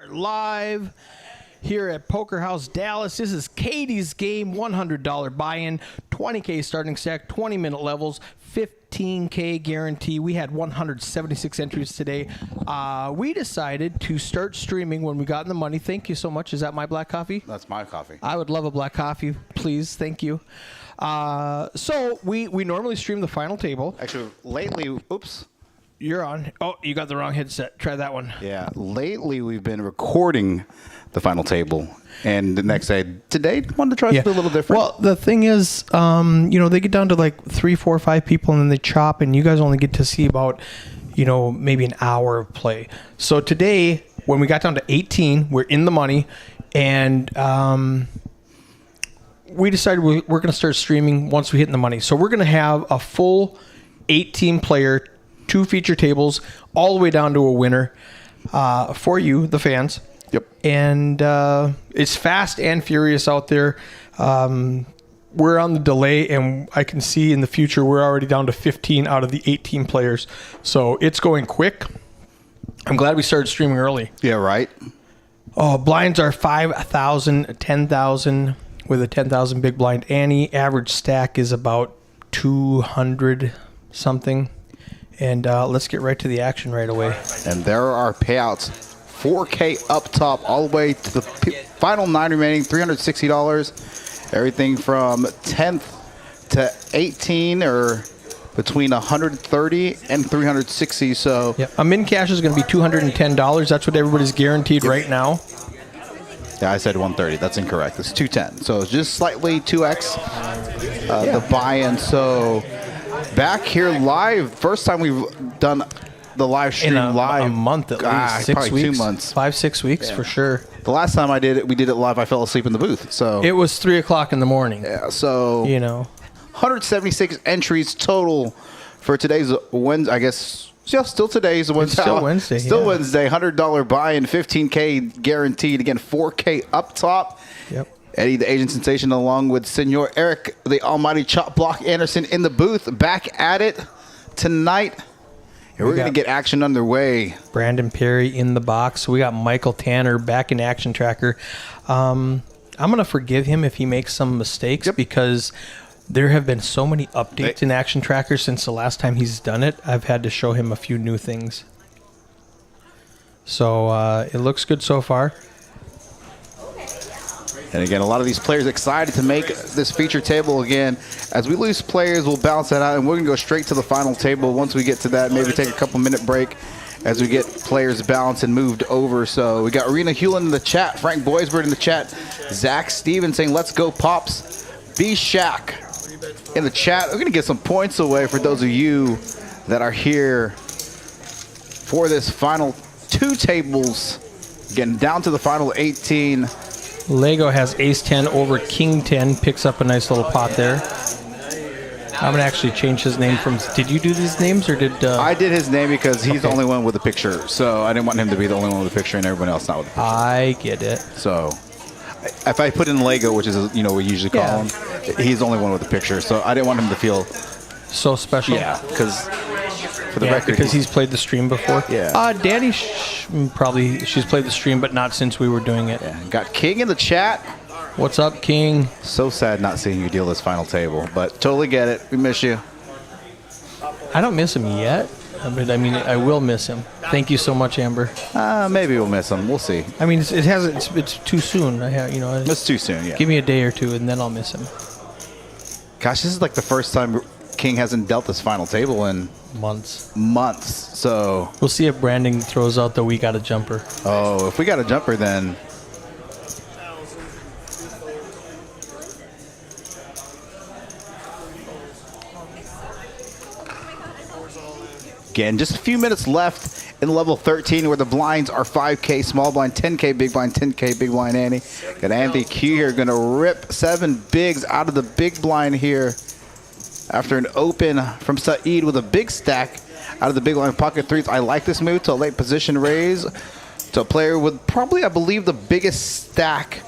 Live here at Poker House Dallas. This is Katie's game, $100 buy-in, 20K starting stack, 20-minute levels, 15K guarantee. We had 176 entries today. We decided to start streaming when we got in the money. Thank you so much. Is that my black coffee? That's my coffee. I would love a black coffee, please. Thank you. So we normally stream the final table. Actually, lately, oops. You're on. Oh, you got the wrong headset. Try that one. Yeah, lately we've been recording the final table, and the next day, today, wanted to try something a little different. Well, the thing is, they get down to like 3, 4, 5 people, and then they chop, and you guys only get to see about, maybe an hour of play. So today, when we got down to 18, we're in the money, and we decided we're going to start streaming once we hit in the money. So we're going to have a full 18-player, 2 feature tables, all the way down to a winner for you, the fans. Yep. And it's fast and furious out there. We're on the delay, and I can see in the future we're already down to 15 out of the 18 players. So it's going quick. I'm glad we started streaming early. Yeah, right. Oh, blinds are 5,000, 10,000 with a 10,000 big blind ante. Average stack is about 200 something. And let's get right to the action right away. And there are our payouts. 4K up top, all the way to the final 9 remaining, $360. Everything from 10th to 18, or between 130 and 360. So yeah, a min cash is going to be $210. That's what everybody's guaranteed right now. Yeah, I said 130. That's incorrect. It's 210. So it's just slightly 2x the buy-in. So back here live, first time we've done the live stream live. A month at least. 6 probably weeks. 2 months. 5-6 weeks for sure. The last time I did it, we did it live. I fell asleep in the booth. So it was 3 o'clock in the morning. Yeah. So 176 entries total for today's Wednesday. I guess still today's Wednesday. It's still Wednesday. Still Wednesday. $100 buy-in, 15K guaranteed. Again, 4K up top. Yep. Eddie, the Asian sensation, along with Senor Eric, the almighty Chop Block Anderson, in the booth, back at it tonight. And we're going to get action underway. Brandon Perry in the box. We got Michael Tanner back in Action Tracker. I'm going to forgive him if he makes some mistakes because there have been so many updates in Action Tracker since the last time he's done it. I've had to show him a few new things. So it looks good so far. And again, a lot of these players excited to make this feature table again. As we lose players, we'll balance that out, and we're going to go straight to the final table. Once we get to that, maybe take a couple-minute break as we get players balanced and moved over. So we got Rena Hewlin in the chat, Frank Boysbird in the chat, Zach Stevens saying, let's go, Pops. B-Shack in the chat. We're going to get some points away for those of you that are here for this final 2 tables. Getting down to the final 18. Lego has Ace 10 over King 10. Picks up a nice little pot there. I'm going to actually change his name from... Did you do these names or did... I did his name because he's the only one with a picture. So I didn't want him to be the only one with a picture and everyone else not with a picture. I get it. So if I put in Lego, which is, we usually call him, he's the only one with a picture. So I didn't want him to feel... So special? Yeah, because... For the record, because he's played the stream before. Yeah. Danny, she's played the stream, but not since we were doing it. Yeah. Got King in the chat. What's up, King? So sad not seeing you deal this final table, but totally get it. We miss you. I don't miss him yet, but I mean, I will miss him. Thank you so much, Amber. Maybe we'll miss him. We'll see. I mean, it's too soon. It's too soon. Yeah. Give me a day or two, and then I'll miss him. Gosh, this is like the first time King hasn't dealt this final table in months. So we'll see if Brandon throws out the we got a jumper. Oh, if we got a jumper, then again, just a few minutes left in level 13, where the blinds are 5K small blind, 10K big blind, 10K big blind ante. Got Anthony Q here going to rip 7 bigs out of the big blind here. After an open from Saeed with a big stack out of the big blind pocket threes. I like this move to a late position raise to a player with probably, I believe, the biggest stack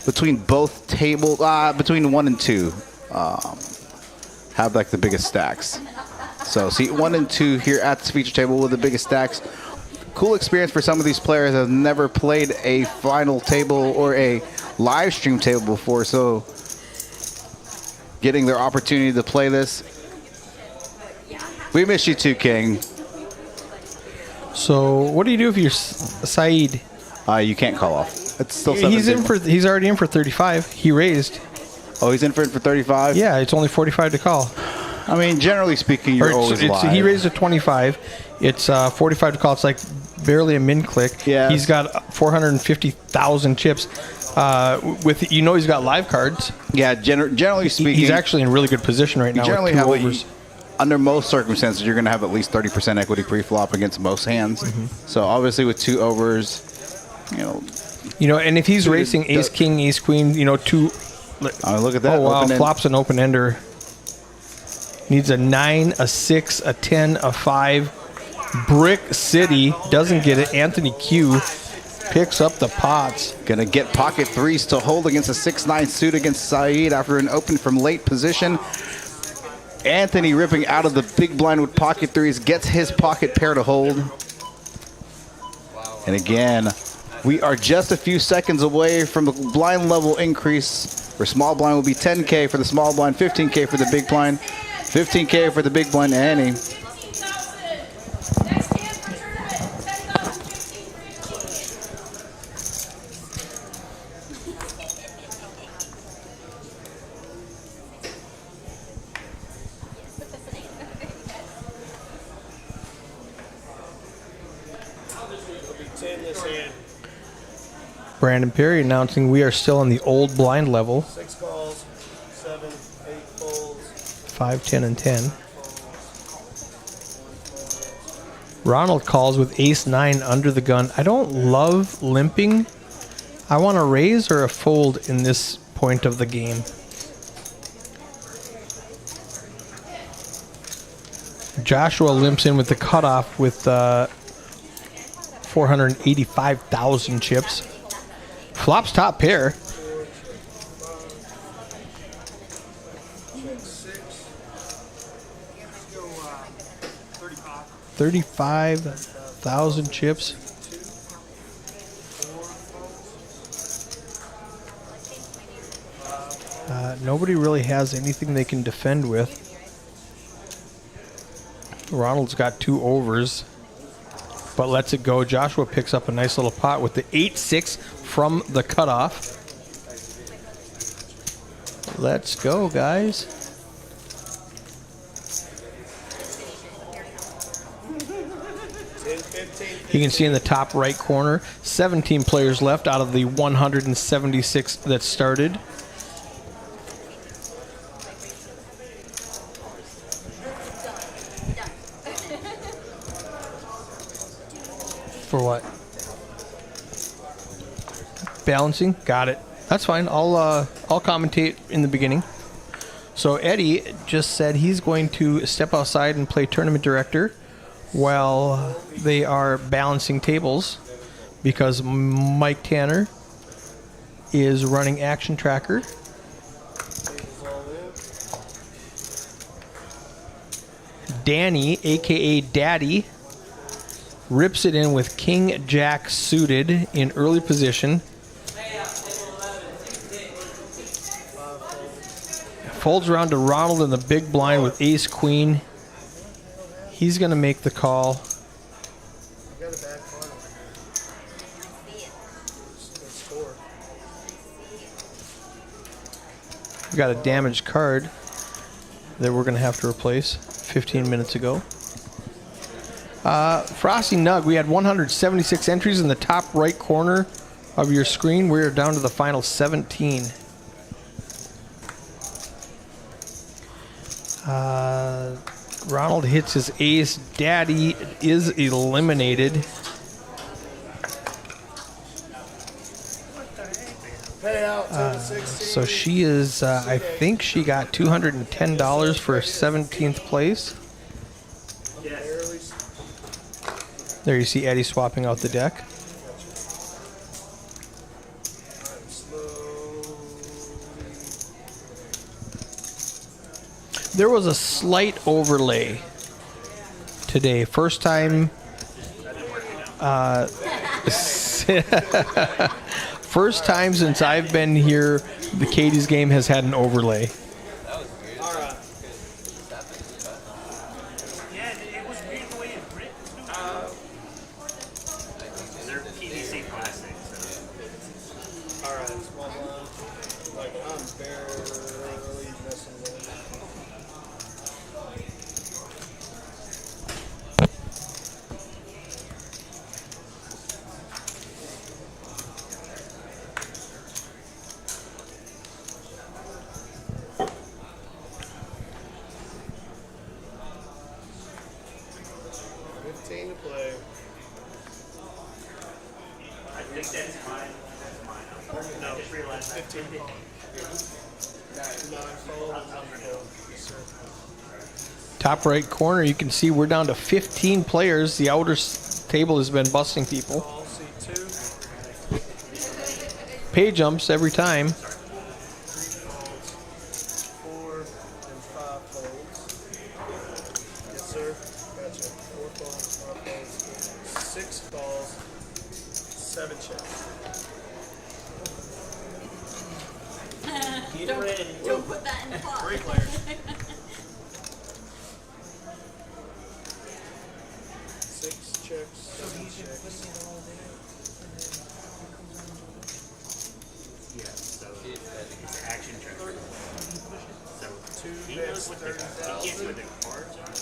between both tables, between 1 and 2. Have like the biggest stacks. So seat 1 and 2 here at this feature table with the biggest stacks. cool experience for some of these players that have never played a final table or a live stream table before. So getting their opportunity to play this. We miss you too, King. So what do you do if you're Saeed? You can't call off. It's still 7-0. He's already in for 35. He raised. Oh, he's in for 35? Yeah, it's only 45 to call. I mean, generally speaking, you're always live. He raised a 25. It's 45 to call. It's like barely a min click. Yeah. He's got 450,000 chips. With he's got live cards. Yeah, generally speaking, he's actually in really good position right now. Generally, with 2 overs. Under most circumstances, you're going to have at least 30% equity pre-flop against most hands. So obviously, with 2 overs, and if he's racing ace king, ace queen, 2. Look at that! Oh wow, flops an open ender. Needs a 9, a 6, a 10, a 5. Brick City doesn't get it. Anthony Q picks up the pots. Gonna get pocket 3s to hold against a 6-9 suit against Saeed after an open from late position. Anthony ripping out of the big blind with pocket 3s, gets his pocket pair to hold. And again, we are just a few seconds away from the blind level increase, where small blind will be 10K for the small blind, 15K for the big blind, 15K for the big blind, Annie. Brandon Perry announcing we are still on the old blind level. 6 calls, 7, 8 folds. 5, 10, and 10. Ronald calls with ace 9 under the gun. I don't love limping. I want a raise or a fold in this point of the game. Joshua limps in with the cutoff with 485,000 chips. Flops top pair. 35,000 chips. Nobody really has anything they can defend with. Ronald's got 2 overs, but lets it go. Joshua picks up a nice little pot with the 8-6 from the cutoff. Let's go, guys. You can see in the top right corner, 17 players left out of the 176 that started. For what? Balancing? Got it. That's fine. I'll commentate in the beginning. So Eddie just said he's going to step outside and play tournament director while they are balancing tables, because Mike Tanner is running action tracker. Danny, aka Daddy, rips it in with King Jack suited in early position. Folds around to Ronald in the big blind with ace queen. He's going to make the call. We got a damaged card that we're going to have to replace 15 minutes ago. Frosty Nug, we had 176 entries in the top right corner of your screen. We're down to the final 17. Ronald hits his ace. Daddy is eliminated. So she is, I think she got $210 for 17th place. There you see Eddie swapping out the deck. There was a slight overlay today. First time First time since I've been here, the Katie's game has had an overlay. Alright. Yeah, it was weird the way it ripped. They're PVC plastic, so. Alright, small blind. Like, I'm barely messing with it. To play. I think that's mine. That's mine. No, I just realized 15. 9 fold. Yes, sir. Top right corner, you can see we're down to 15 players. The outer table has been busting people. Ball C2. Pay jumps every time. 3 folds. 4 and 5 folds. Yes, sir. Gotcha. 4 folds, 5 folds, 6 falls, 7 checks. Get ready. Don't put that in the pot. 3 players. 6 checks, 7 checks. Yeah, so it's action transfer. So 2 he bets, knows what the, he gets 30,000. what the cards are,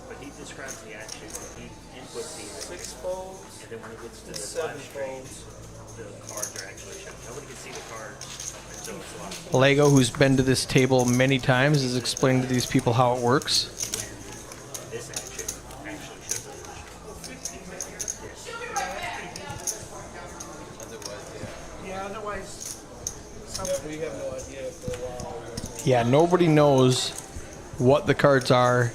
but he describes the action. He inputs these, 6 folds, and then when he gets to the 7 live stream, folds. the cards are actually shown. Nobody can see the cards until it's live. Lego, who's been to this table many times, is explaining to these people how it works. When this action actually shows the Yeah, otherwise, we have no idea for a while. Yeah, nobody knows what the cards are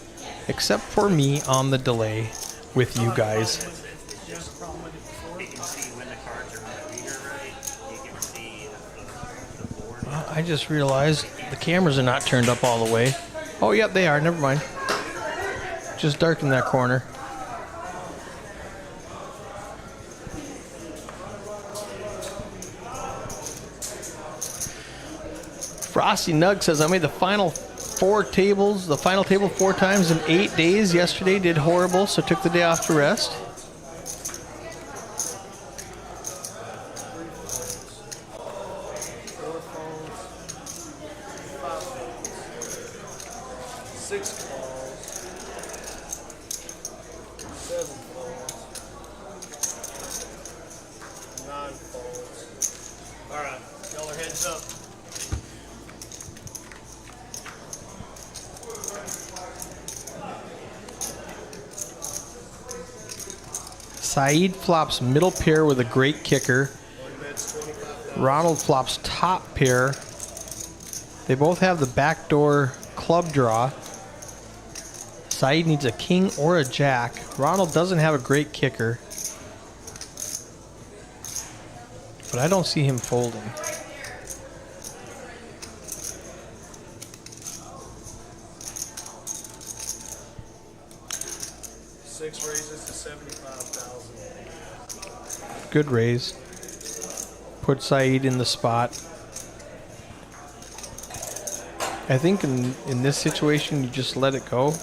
except for me on the delay with you guys. He can see when the cards are on the reader right. He can see the board. I just realized the cameras are not turned up all the way. Oh, yep, they are. Never mind. Just darken that corner. Frosty Nug says, I made the final table 4 times in 8 days. Yesterday did horrible, so took the day off to rest. 6 balls, 7 balls, 9 balls. Alright, y'all are heads up. Saeed flops middle pair with a great kicker. One bet's 25,000. Ronald flops top pair. They both have the backdoor club draw. Saeed needs a king or a jack. Ronald doesn't have a great kicker. But I don't see him folding. Six raises to 75,000. Good raise. Put Saeed in the spot. I think in this situation, you just let it go.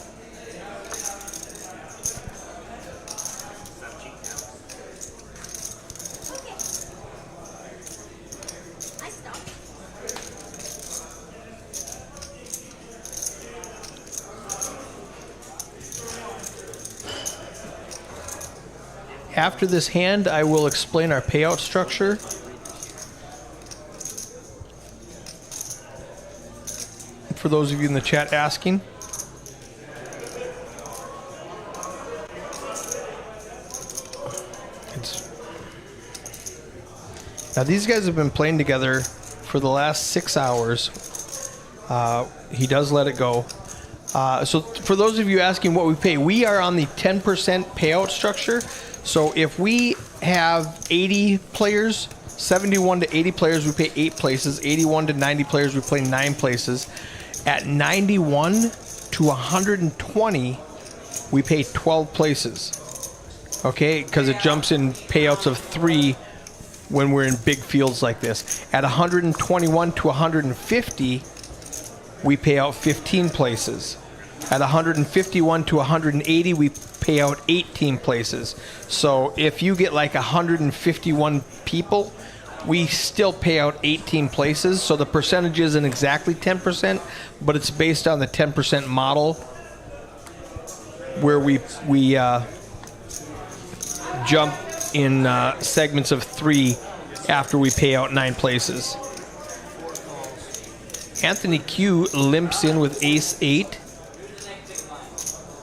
I stopped. After this hand, I will explain our payout structure. For those of you in the chat asking. Now these guys have been playing together for the last 6 hours. He does let it go. So for those of you asking what we pay, we are on the 10% payout structure. So if we have 80 players, 71 to 80 players, we pay 8 places. 81 to 90 players, we play 9 places. At 91 to 120, we pay 12 places. Okay, because it jumps in payouts of 3 when we're in big fields like this. At 121 to 150, we pay out 15 places. At 151 to 180, we pay out 18 places. So if you get like 151 people, we still pay out 18 places. So the percentage isn't exactly 10%, but it's based on the 10% model where we jump in segments of 3 after we pay out 9 places. Anthony Q limps in with ace 8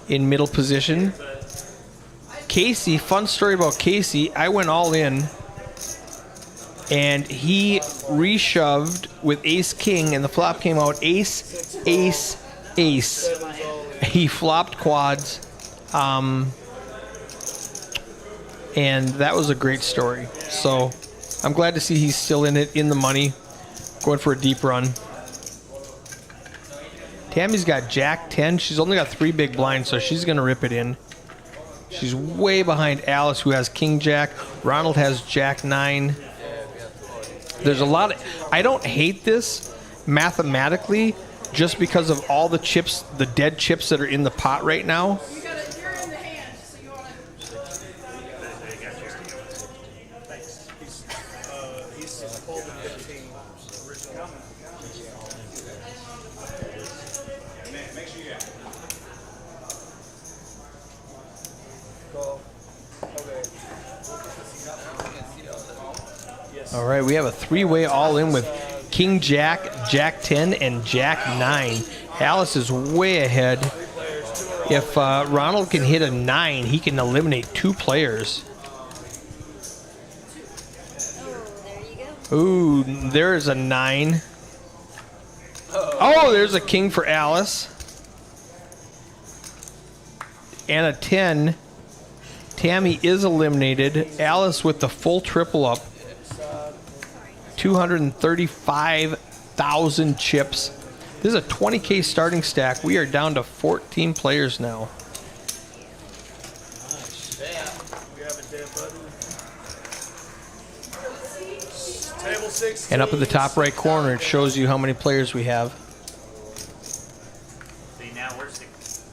in middle position. Casey, fun story about Casey, I went all in and he reshoved with ace king and the flop came out ace, ace, ace. He flopped quads. And that was a great story. So I'm glad to see he's still in it, in the money, going for a deep run. Tammy's got Jack 10. She's only got 3 big blinds, so she's going to rip it in. She's way behind Alice, who has King Jack. Ronald has Jack 9. There's a lot of... I don't hate this mathematically just because of all the chips, the dead chips that are in the pot right now. All right, we have a 3-way all-in with King Jack, Jack 10, and Jack 9. Alice is way ahead. If Ronald can hit a 9, he can eliminate 2 players. Ooh, there's a 9. Oh, there's a king for Alice. And a 10. Tammy is eliminated. Alice with the full triple up. 235,000 chips. This is a 20K starting stack. We are down to 14 players now. Table 6. And up at the top right corner, it shows you how many players we have. See, now we're 6.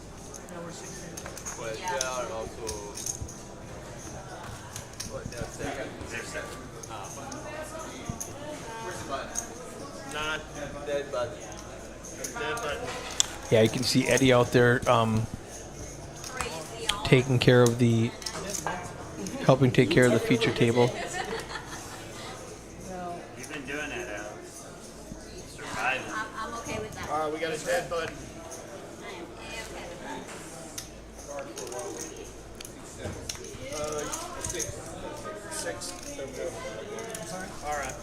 But they are also. But they're second. They're 7. Where's the button? Not Dead button. dead button. Yeah, you can see Eddie out there taking care of the, helping take care of the feature table. You've been doing that, Alex. Surviving. I'm okay with that. All right, we got a dead button. I am okay with that. 6. All right.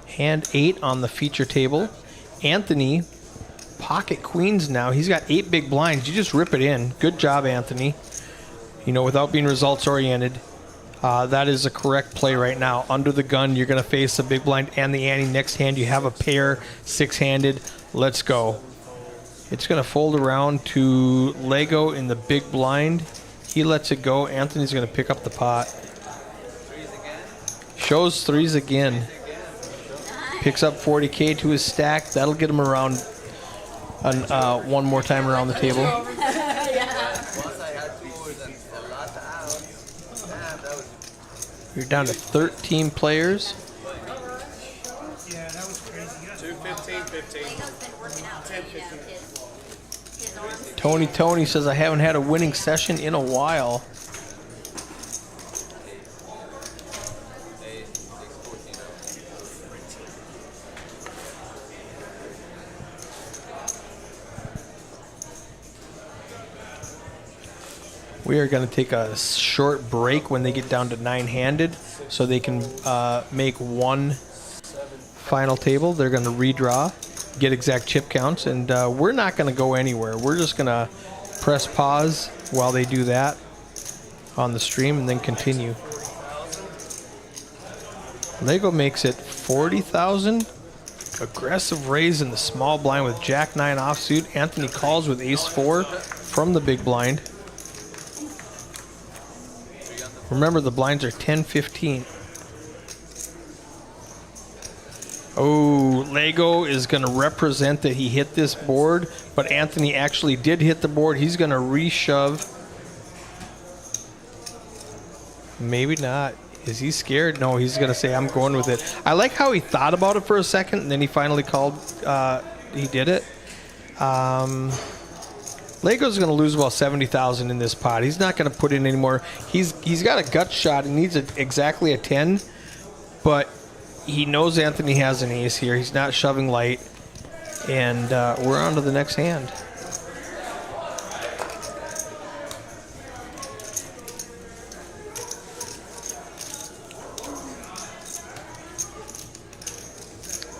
Hand 8 on the feature table. Anthony, pocket queens now. He's got 8 big blinds. You just rip it in. Good job, Anthony. You know, without being results oriented, that is a correct play right now. Under the gun, you're going to face the big blind and the ante. Next hand, you have a pair, 6-handed. Let's go. It's going to fold around to Lego in the big blind. He lets it go. Anthony's going to pick up the pot. Shows 3s again. Picks up 40K to his stack. That'll get him around one more time around the table. Once I had 4s and a lot out. Damn, that was. You're down to 13 players. Yeah, that was crazy. 2, 15, 15. Lego's been working out. 10, You know, 15. his arms. Tony says, I haven't had a winning session in a while. We are going to take a short break when they get down to 9-handed so they can make one final table. They're going to redraw, get exact chip counts, and we're not going to go anywhere. We're just going to press pause while they do that on the stream and then continue. Lego makes it 40,000. Aggressive raise in the small blind with Jack 9 offsuit. Anthony calls with ace 4 from the big blind. Remember, the blinds are 10-15. Oh, Lego is going to represent that he hit this board, but Anthony actually did hit the board. He's going to reshove. Maybe not. Is he scared? No, he's going to say, I'm going with it. I like how he thought about it for a second, and then he finally called. He did it. Lego's going to lose about 70,000 in this pot. He's not going to put in any more. He's got a gut shot. He needs exactly a 10, but he knows Anthony has an ace here. He's not shoving light, and we're on to the next hand.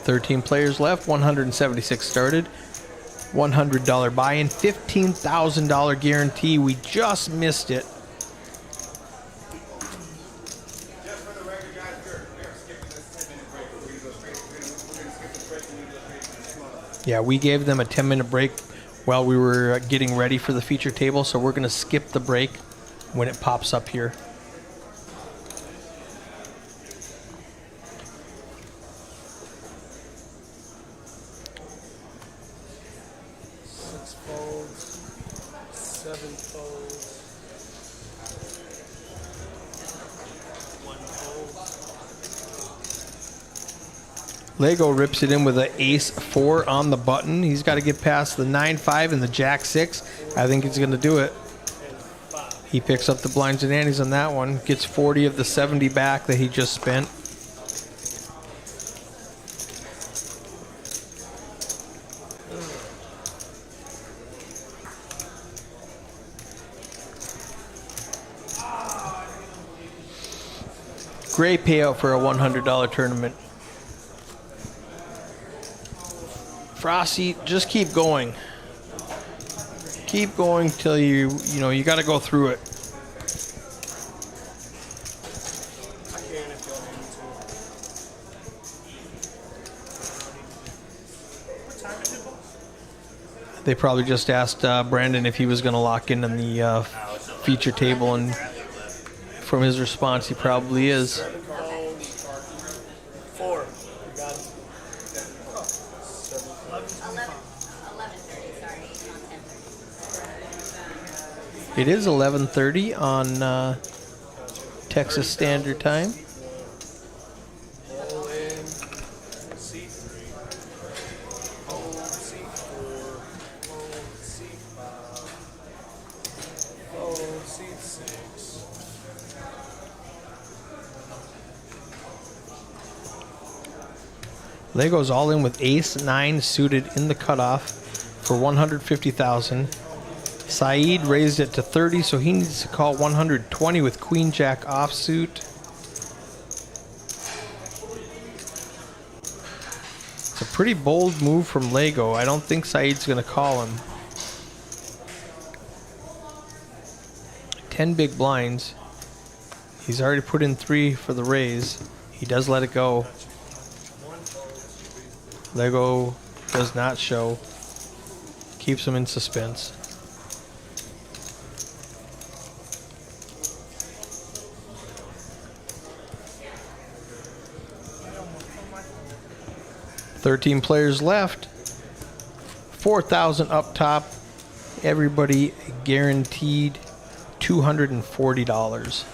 $13 players left. 176 started. $100 buy-in, $15,000 guarantee. We just missed it. Yeah, we gave them a 10-minute break while we were getting ready for the feature table, so we're going to skip the break when it pops up here. Lego rips it in with an ace-4 on the button. He's got to get past the 9-5 and the jack-6. I think he's going to do it. He picks up the blinds and antes on that one. Gets 40 of the 70 back that he just spent. Great payout for a $100 tournament. Frosty, just keep going. Keep going till you got to go through it. I can if y'all need to. What time is it, boss? They probably just asked Brandon if he was going to lock in on the feature table, and from his response, he probably is. 4. You got it. 11:30. Sorry, not 10:30. It is 11:30 on Texas Standard Time. Roll in. C3. Hold C4. Hold C5. Hold C6. Lego's all in with ace-9 suited in the cutoff for 150,000. Saeed raised it to 30, so he needs to call 120 with queen-jack offsuit. It's a pretty bold move from Lego. I don't think Saeed's going to call him. 10 big blinds. He's already put in 3 for the raise. He does let it go. Lego does not show. Keeps him in suspense. $13 players left. 4,000 up top. Everybody guaranteed $240.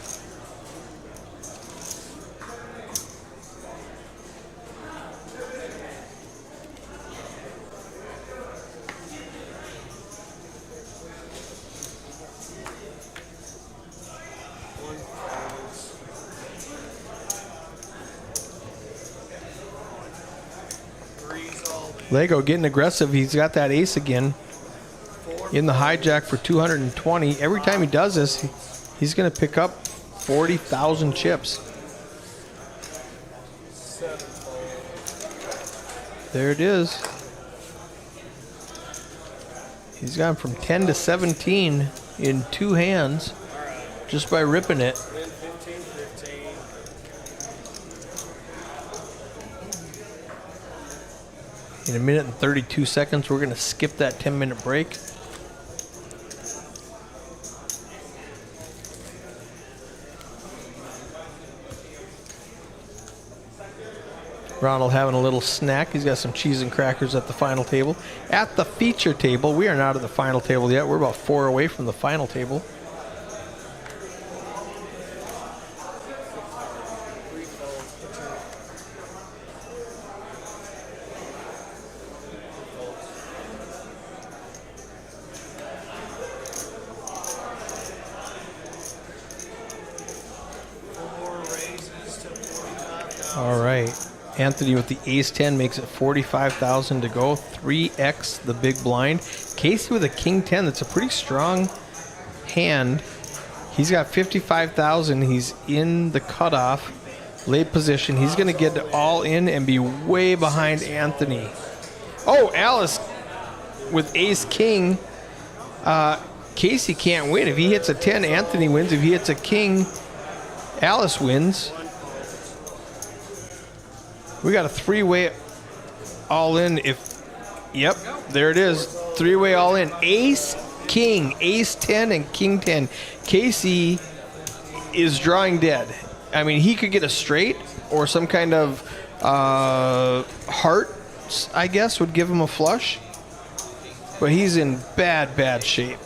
Lego getting aggressive. He's got that ace again in the hijack for 220. Every time he does this, he's going to pick up 40,000 chips. There it is. He's gone from 10 to 17 in 2 hands just by ripping it. In a minute and 32 seconds, we're going to skip that 10-minute break. Ronald having a little snack. He's got some cheese and crackers at the final table. At the feature table, we are not at the final table yet. We're about 4 away from the final table. All right. Anthony with the ace-10 makes it 45,000 to go. 3x the big blind. Casey with a king-10. That's a pretty strong hand. He's got 55,000. He's in the cutoff. Late position. He's going to get it all in and be way behind Anthony. Oh, Alice with ace-king. Casey can't win. If he hits a 10, Anthony wins. If he hits a king, Alice wins. We got a three-way all-in. Yep, there it is. Three-way all-in. Ace, king, ace-10, and king-10. Casey is drawing dead. I mean, he could get a straight or some kind of heart, I guess, would give him a flush. But he's in bad, bad shape.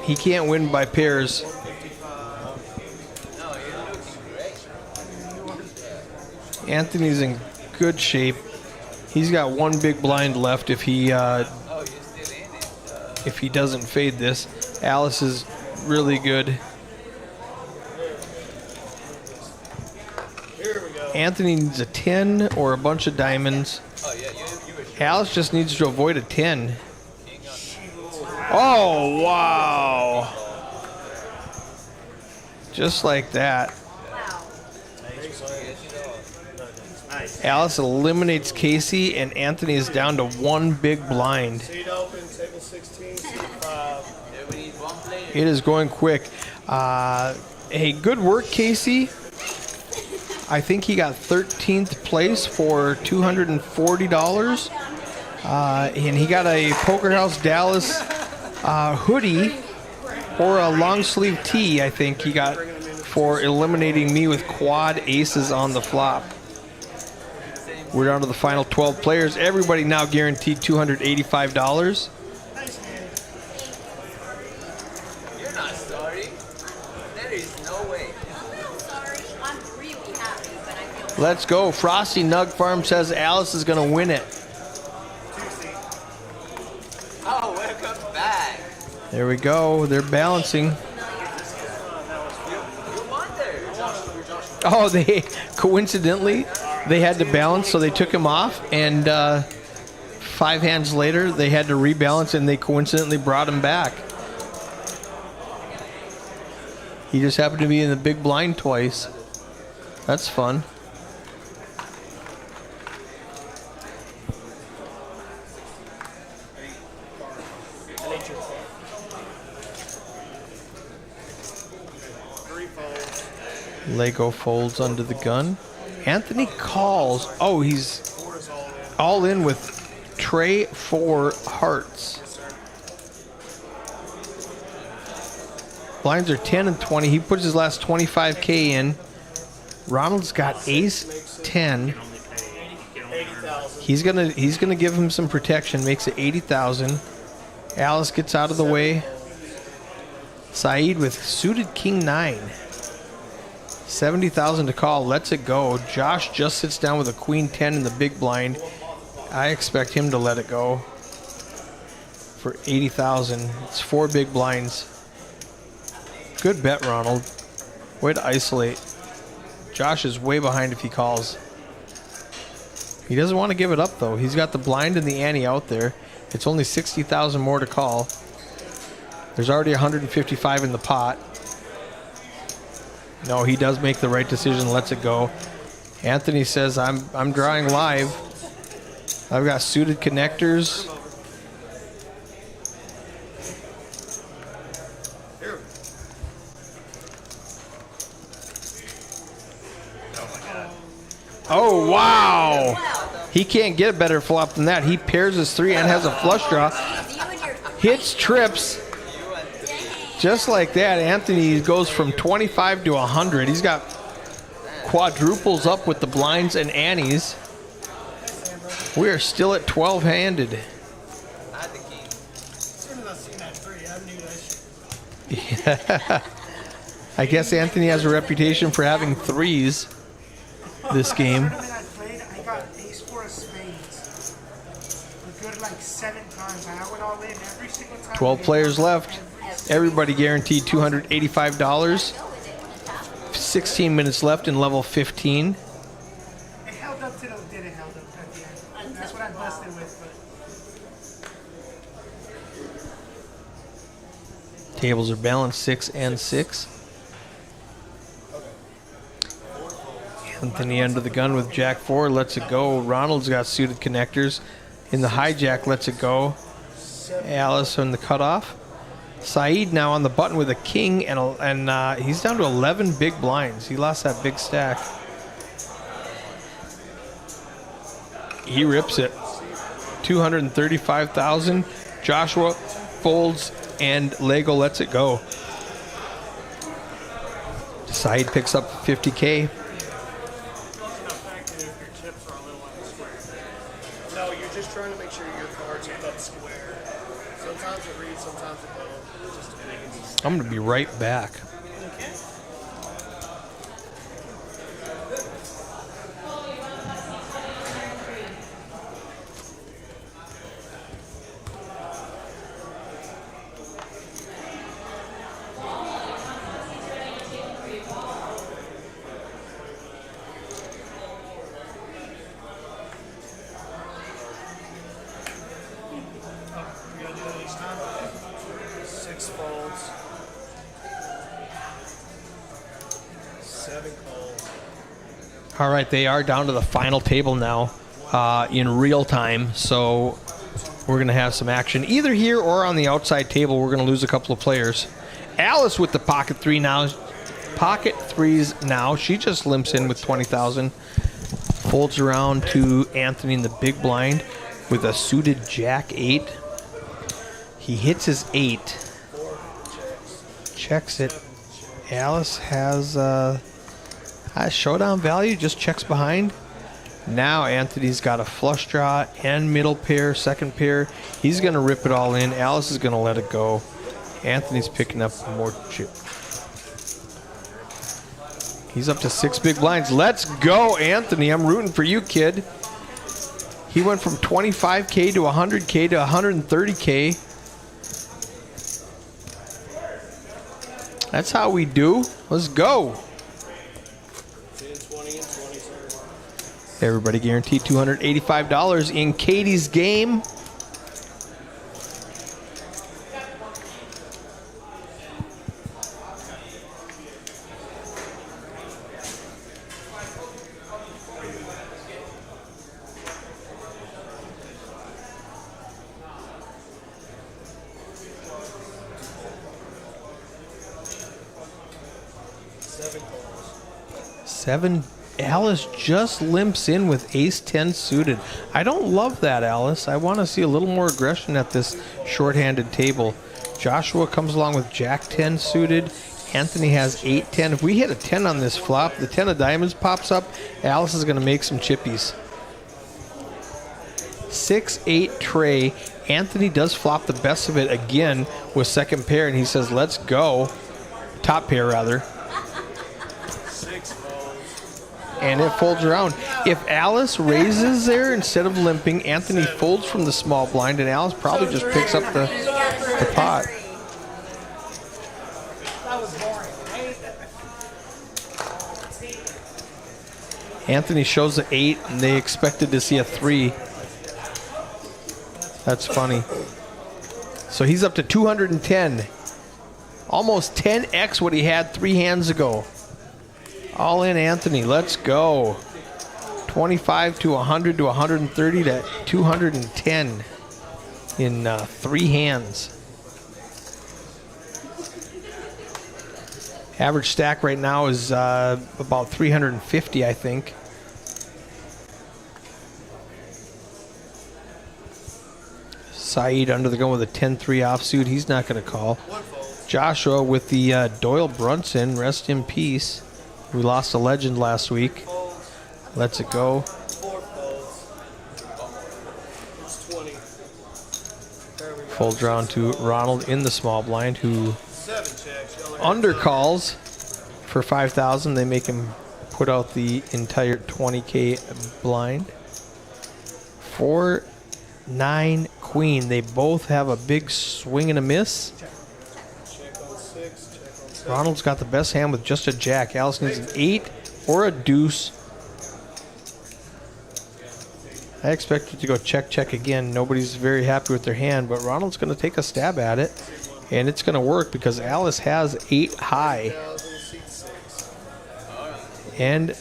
He can't win by pairs. Anthony's in good shape. He's got one big blind left if he doesn't fade this. Alice is really good. Anthony needs a 10 or a bunch of diamonds. Alice just needs to avoid a 10. Oh, wow. Just like that. Alice eliminates Casey, and Anthony is down to one big blind. Seat open, table 16, seat 5. It is going quick. Hey, good work, Casey. I think he got 13th place for $240. And he got a Poker House Dallas hoodie or a long sleeve tee, I think he got, for eliminating me with quad aces on the flop. We're down to the final 12 players. Everybody now guaranteed $285. You're not sorry. There is no way. I'm not sorry. I'm really happy, but I feel Let's go. Frosty Nug Farm says Alice is going to win it. Oh, welcome back. There we go. They're balancing. You won there. Oh, they coincidentally, they had to balance, so they took him off, and 5 hands later, they had to rebalance, and they coincidentally brought him back. He just happened to be in the big blind twice. That's fun. Lego folds under the gun. Anthony calls. Oh, he's all in with tray 4 hearts. Blinds are 10 and 20. He puts his last 25K in. Ronald's got ace 10. He's gonna give him some protection. Makes it 80,000. Alice gets out of the way. Saeed with suited king 9. 70,000 to call. Lets it go. Josh just sits down with a queen 10 in the big blind. I expect him to let it go for 80,000. It's 4 big blinds. Good bet, Ronald. Way to isolate. Josh is way behind if he calls. He doesn't want to give it up, though. He's got the blind and the ante out there. It's only 60,000 more to call. There's already 155 in the pot. No, he does make the right decision, lets it go. Anthony says, I'm drawing live. I've got suited connectors. Oh, wow. He can't get a better flop than that. He pairs his 3 and has a flush draw. Hits trips. Just like that, Anthony goes from 25 to 100. He's got quadruples up with the blinds and antes. We are still at 12-handed. I had the king. As soon as I seen that 3, I knew that shit. I guess Anthony has a reputation for having threes this game. The tournament I played, I got ace-4 of spades. A good like 7 times. I went all in every single time. 12 players left. Everybody guaranteed $285. 16 minutes left in level 15. It held up to the did it held up at the end. That's what I busted with. But Tables are balanced 6 and 6. Anthony under the gun with Jack 4, lets it go. Ronald's got suited connectors. In the hijack, lets it go. Alice on the cutoff. Saeed now on the button with a king, and he's down to 11 big blinds. He lost that big stack. He rips it. 235,000. Joshua folds, and Lego lets it go. Saeed picks up 50K. No, you're just trying to make sure your cards end up square. Sometimes it reads, sometimes it don't. Just to make it easy. I'm going to be right back. You gotta do that each time. 6 folds. 7 calls. All right, they are down to the final table now in real time. So we're going to have some action either here or on the outside table. We're going to lose a couple of players. Alice with the pocket 3 now. Pocket 3s now. She just limps in with 20,000. Folds around to Anthony in the big blind with a suited Jack 8. He hits his 8. Checks it. Alice has showdown value, just checks behind. Now Anthony's got a flush draw and middle pair, second pair. He's going to rip it all in. Alice is going to let it go. Anthony's picking up more chip. He's up to 6 big blinds. Let's go, Anthony. I'm rooting for you, kid. He went from 25K to 100K to 130K. That's how we do. Let's go. 10, 20, and 20, sir. Everybody guaranteed $285 in Katie's game. Seven. Alice just limps in with ace-10 suited. I don't love that, Alice. I want to see a little more aggression at this shorthanded table. Joshua comes along with Jack-10 suited. Anthony has 8-10. If we hit a 10 on this flop, the 10 of diamonds pops up, Alice is going to make some chippies. 6-8 tray. Anthony does flop the best of it again with second pair, and he says, let's go. Top pair, rather. 6 folds. And it folds around. If Alice raises there instead of limping, Anthony folds from the small blind, and Alice probably just picks up the pot. that was boring, right? Anthony shows the 8, and they expected to see a 3. That's funny. So he's up to 210. Almost 10x what he had 3 hands ago. All in, Anthony. Let's go. 25 to 100 to 130 to 210 in 3 hands. Average stack right now is about 350, I think. Saeed under the gun with a 10-3 offsuit. He's not going to call. Joshua with the Doyle Brunson. Rest in peace. We lost a legend last week. Lets it go. 4 folds. Folds around to Ronald in the small blind, who undercalls for 5,000. They make him put out the entire 20K blind. 4-9 queen. They both have a big swing and a miss. Ronald's got the best hand with just a jack. Alice needs an 8 or a deuce. I expected to go check, check again. Nobody's very happy with their hand, but Ronald's going to take a stab at it, and it's going to work because Alice has 8 high. And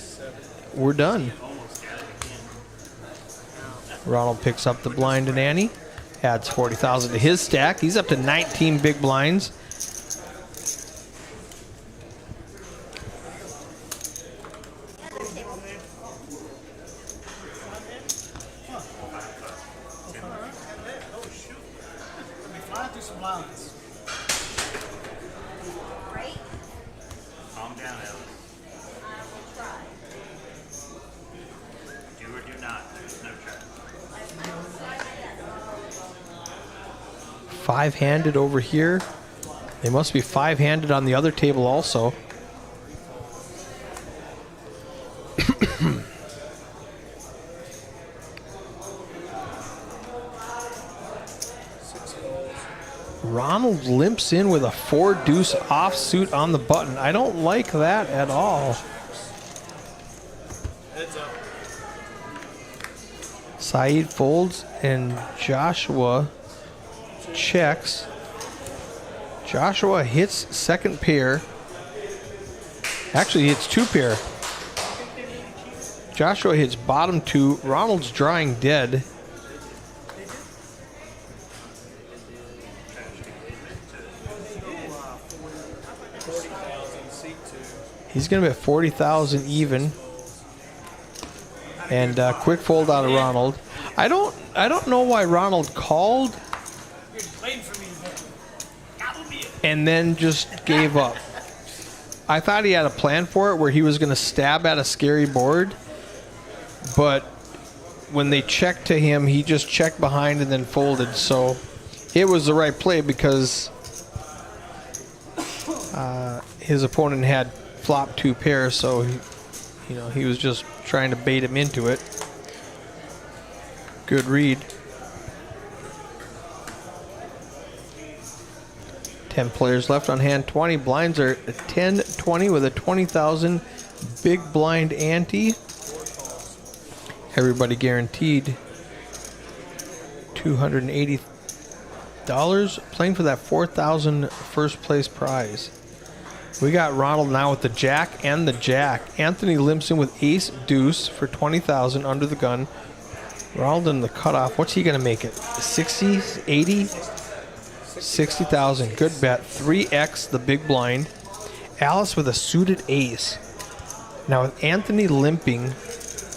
we're done. Ronald picks up the blind and Annie, adds 40,000 to his stack. He's up to 19 big blinds. Calm down, Alice. Do or do not. There's no try. 5-handed over here. They must be 5-handed on the other table also. Ronald limps in with a 4-deuce offsuit on the button. I don't like that at all. Heads up. Saeed folds and Joshua checks. Joshua hits second pair. Actually, he hits 2 pair. Joshua hits bottom 2. Ronald's drawing dead. He's going to be at 40,000 even. And quick fold out of Ronald. I don't know why Ronald called and then just gave up. I thought he had a plan for it where he was going to stab at a scary board, but when they checked to him, he just checked behind and then folded. So it was the right play because his opponent had flop 2 pairs, so he was just trying to bait him into it. Good read. 10 players left on hand 20. Blinds are 10-20 with a 20,000 big blind ante. Everybody guaranteed $280 playing for that 4,000 first place prize. We got Ronald now with the jack and the jack. Anthony limps in with ace deuce for 20,000 under the gun. Ronald in the cutoff. What's he going to make it? 60, 80, 60,000. Good bet. 3x the big blind. Alice with a suited ace. Now with Anthony limping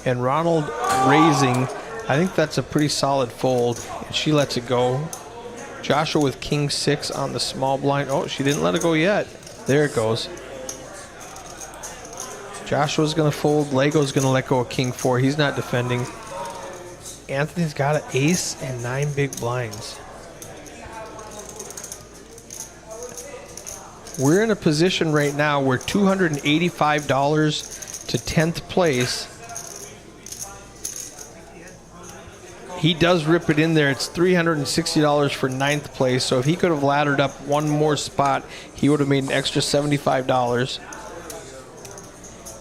and Ronald raising, I think that's a pretty solid fold. And she lets it go. Joshua with king 6 on the small blind. Oh, she didn't let it go yet. There it goes. Joshua's going to fold. Lego's going to let go of king 4. He's not defending. Anthony's got an ace and 9 big blinds. We're in a position right now where $285 to 10th place. He does rip it in there. It's $360 for 9th place. So if he could have laddered up one more spot, he would have made an extra $75.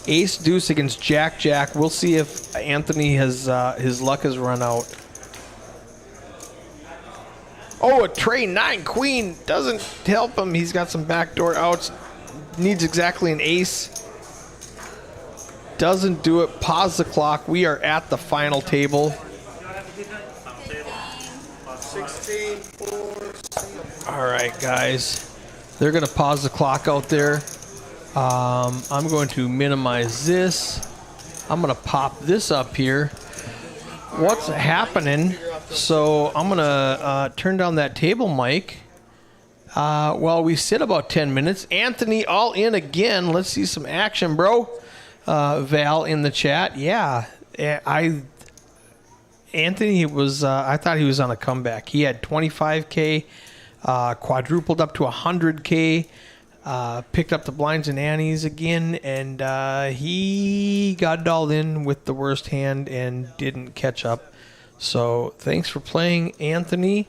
Ace deuce against jack jack. We'll see if Anthony has his luck has run out. Oh, a tray 9 queen doesn't help him. He's got some backdoor outs. Needs exactly an ace. Doesn't do it. Pause the clock. We are at the final table. 16, 4. All right, guys. They're going to pause the clock out there. I'm going to minimize this. I'm going to pop this up here. What's happening? So I'm going to turn down that table mic while we sit about 10 minutes. Anthony all in again. Let's see some action, bro. Val in the chat. Yeah, Anthony was, I thought he was on a comeback. He had 25K, quadrupled up to 100K, picked up the blinds and antes again, and he got it all in with the worst hand and didn't catch up. So thanks for playing, Anthony.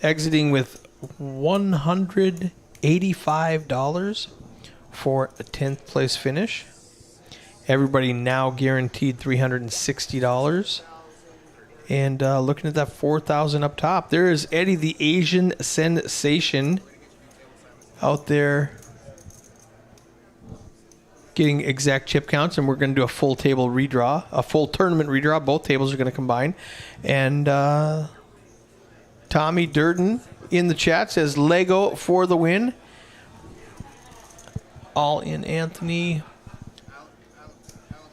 Exiting with $185 for a 10th place finish. Everybody now guaranteed $360. And looking at that 4,000 up top, there is Eddie the Asian Sensation out there getting exact chip counts, and we're going to do a full table redraw, a full tournament redraw. Both tables are going to combine. And Tommy Durden in the chat says Lego for the win. All in Anthony.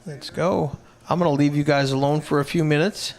Let's go. I'm going to leave you guys alone for a few minutes.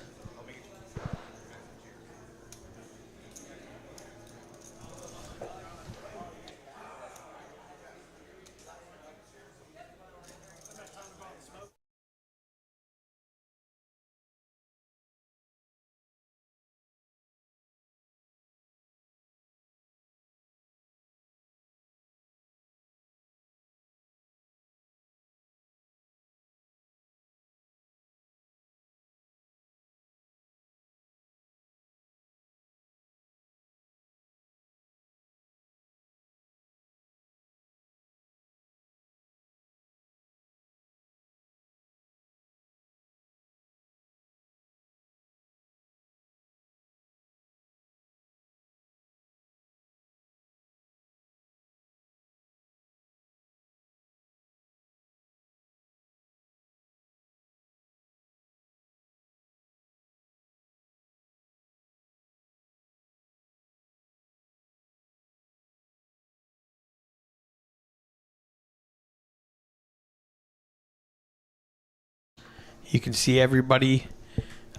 You can see everybody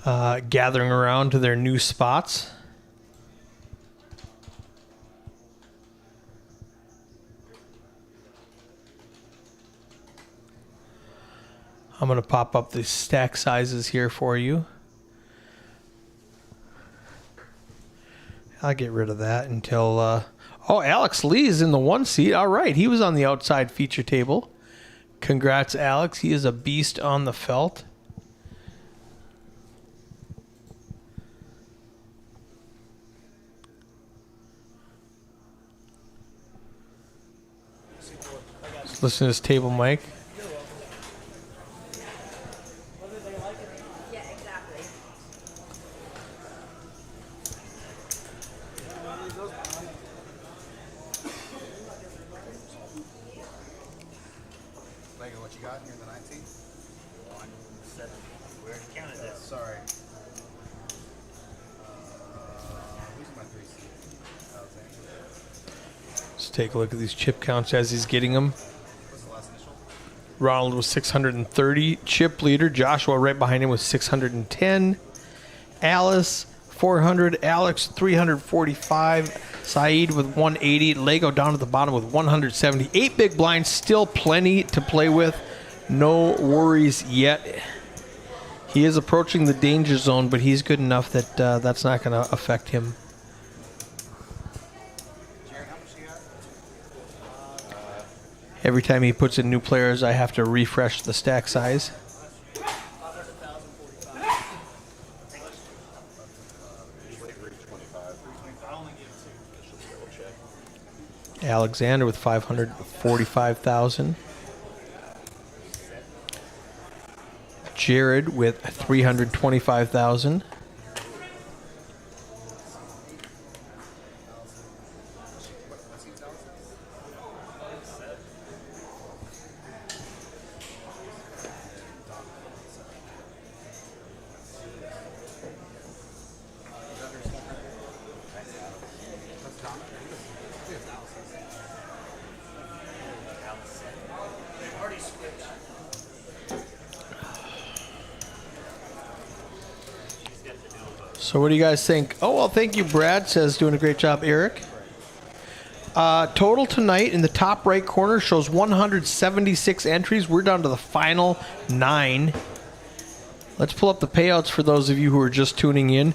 gathering around to their new spots. I'm going to pop up the stack sizes here for you. I'll get rid of that until... oh, Alex Lee is in the 1 seat. All right, he was on the outside feature table. Congrats, Alex. He is a beast on the felt. Let's listen to this table mic. Yeah, exactly. Lego, what you got here in the 19th? 170. We already counted this. Sorry. Who's my 3 seat? Let's take a look at these chip counts as he's getting them. What's the last initial? Ronald was 630. Chip leader. Joshua right behind him was 610. Alice, 400. Alex, 345. Saeed with 180. Lego down at the bottom with 170. 8 big blinds. Still plenty to play with. No worries yet. He is approaching the danger zone, but he's good enough that that's not going to affect him. Every time he puts in new players, I have to refresh the stack size. Alexander with 545,000. Jared with 325,000. So what do you guys think? Oh, well, thank you, Brad. Says doing a great job, Eric. Total tonight in the top right corner shows 176 entries. We're down to the final 9. Let's pull up the payouts for those of you who are just tuning in.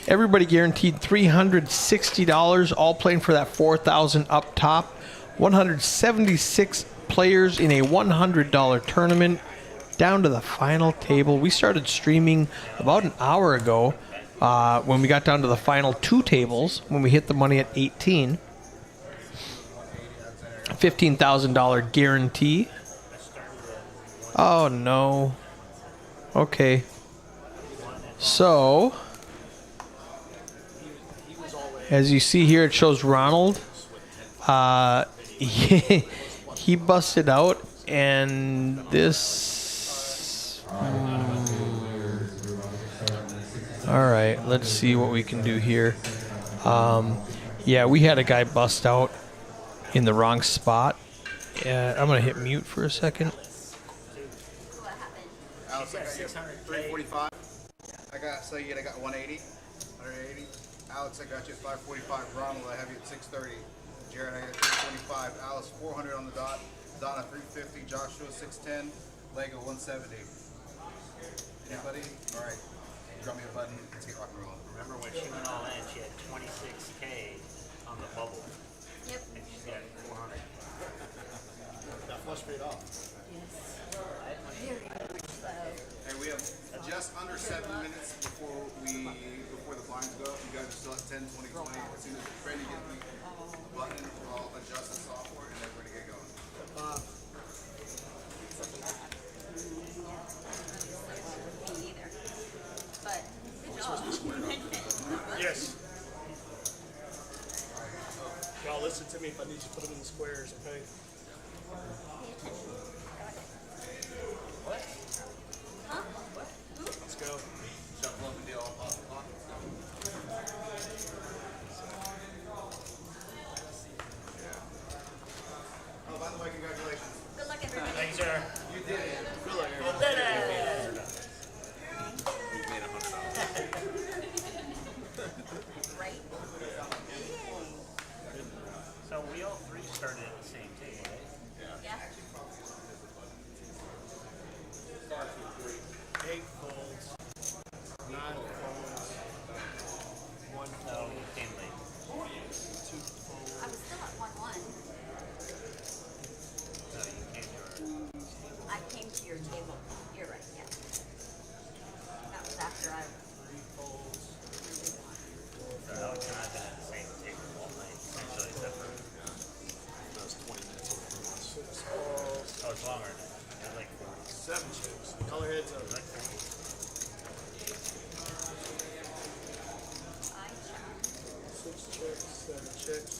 Everybody guaranteed $360, all playing for that 4,000 up top. 176 players in a $100 tournament. Down to the final table. We started streaming about an hour ago when we got down to the final 2 tables, when we hit the money at 18. $15,000 guarantee. Oh, no. Okay. So, as you see here, it shows Ronald. He busted out, and this... all right, let's see what we can do here. Yeah, we had a guy bust out in the wrong spot. I'm going to hit mute for a second. Alex, I got you 345. I got 180. 180. Alex, I got you at 545. Ronald, I have you at 630. Jared, I got 325. Alice, 400 on the dot. Donna, 350. Joshua, 610. Lego, 170. Anybody? All right. Drop me a button. Let's get rock and roll. Remember when she went all in, she had 26K on the bubble. Yep. And she's got 400. That flush paid off. Hey, we have just under 7 minutes before the blinds go up. You guys are still at 10, 20, 20. As soon as the training gets the button, I'll adjust the software and everybody get going. Me either. But Yes. Y'all listen to me if I need to put them in the squares, okay? huh? Let's go. Shuffle up and deal all possible. Oh, by the way, congratulations. Good luck, everybody. Thanks, sir. You did it. Good luck, everybody. Right? So we all 3 started at the same table, right? Yeah. 8 folds. 9 folds. 1 No, fold. we came late. 2 folds. I was still at 1-1. No, you came to our... I came to your table. You're right, yeah. That was after I 3 folds. So Alex and I have been at the same table all night, essentially, except for... That was 20 minutes over from us. 6 folds. Oh, it's longer than that. It was like 4. 7 chips. Color heads up. Like 4. I checked. 6 checks, 7 checks.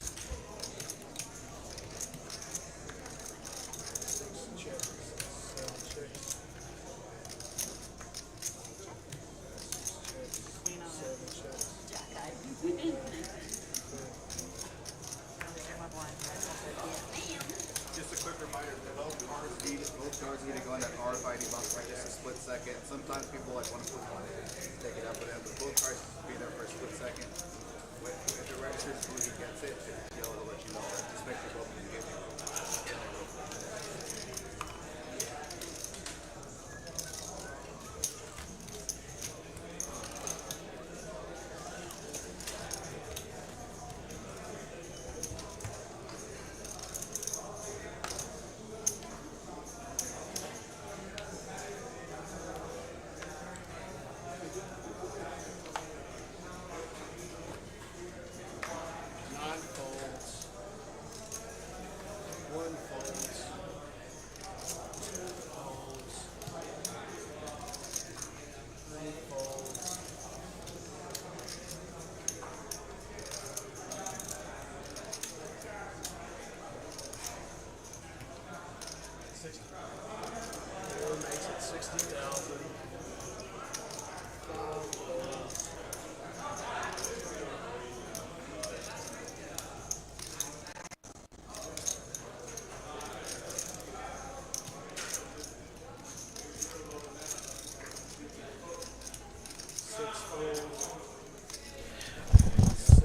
6 checks, 7 checks. 7 checks. Jack eyed. Just a quick reminder, both cards need to go in that RFID box right just a split second. Sometimes people want to put one in, take it out with them, but both cards be there for a split second. If the registers before he gets it, it'll let you know. Just make sure both of them get it.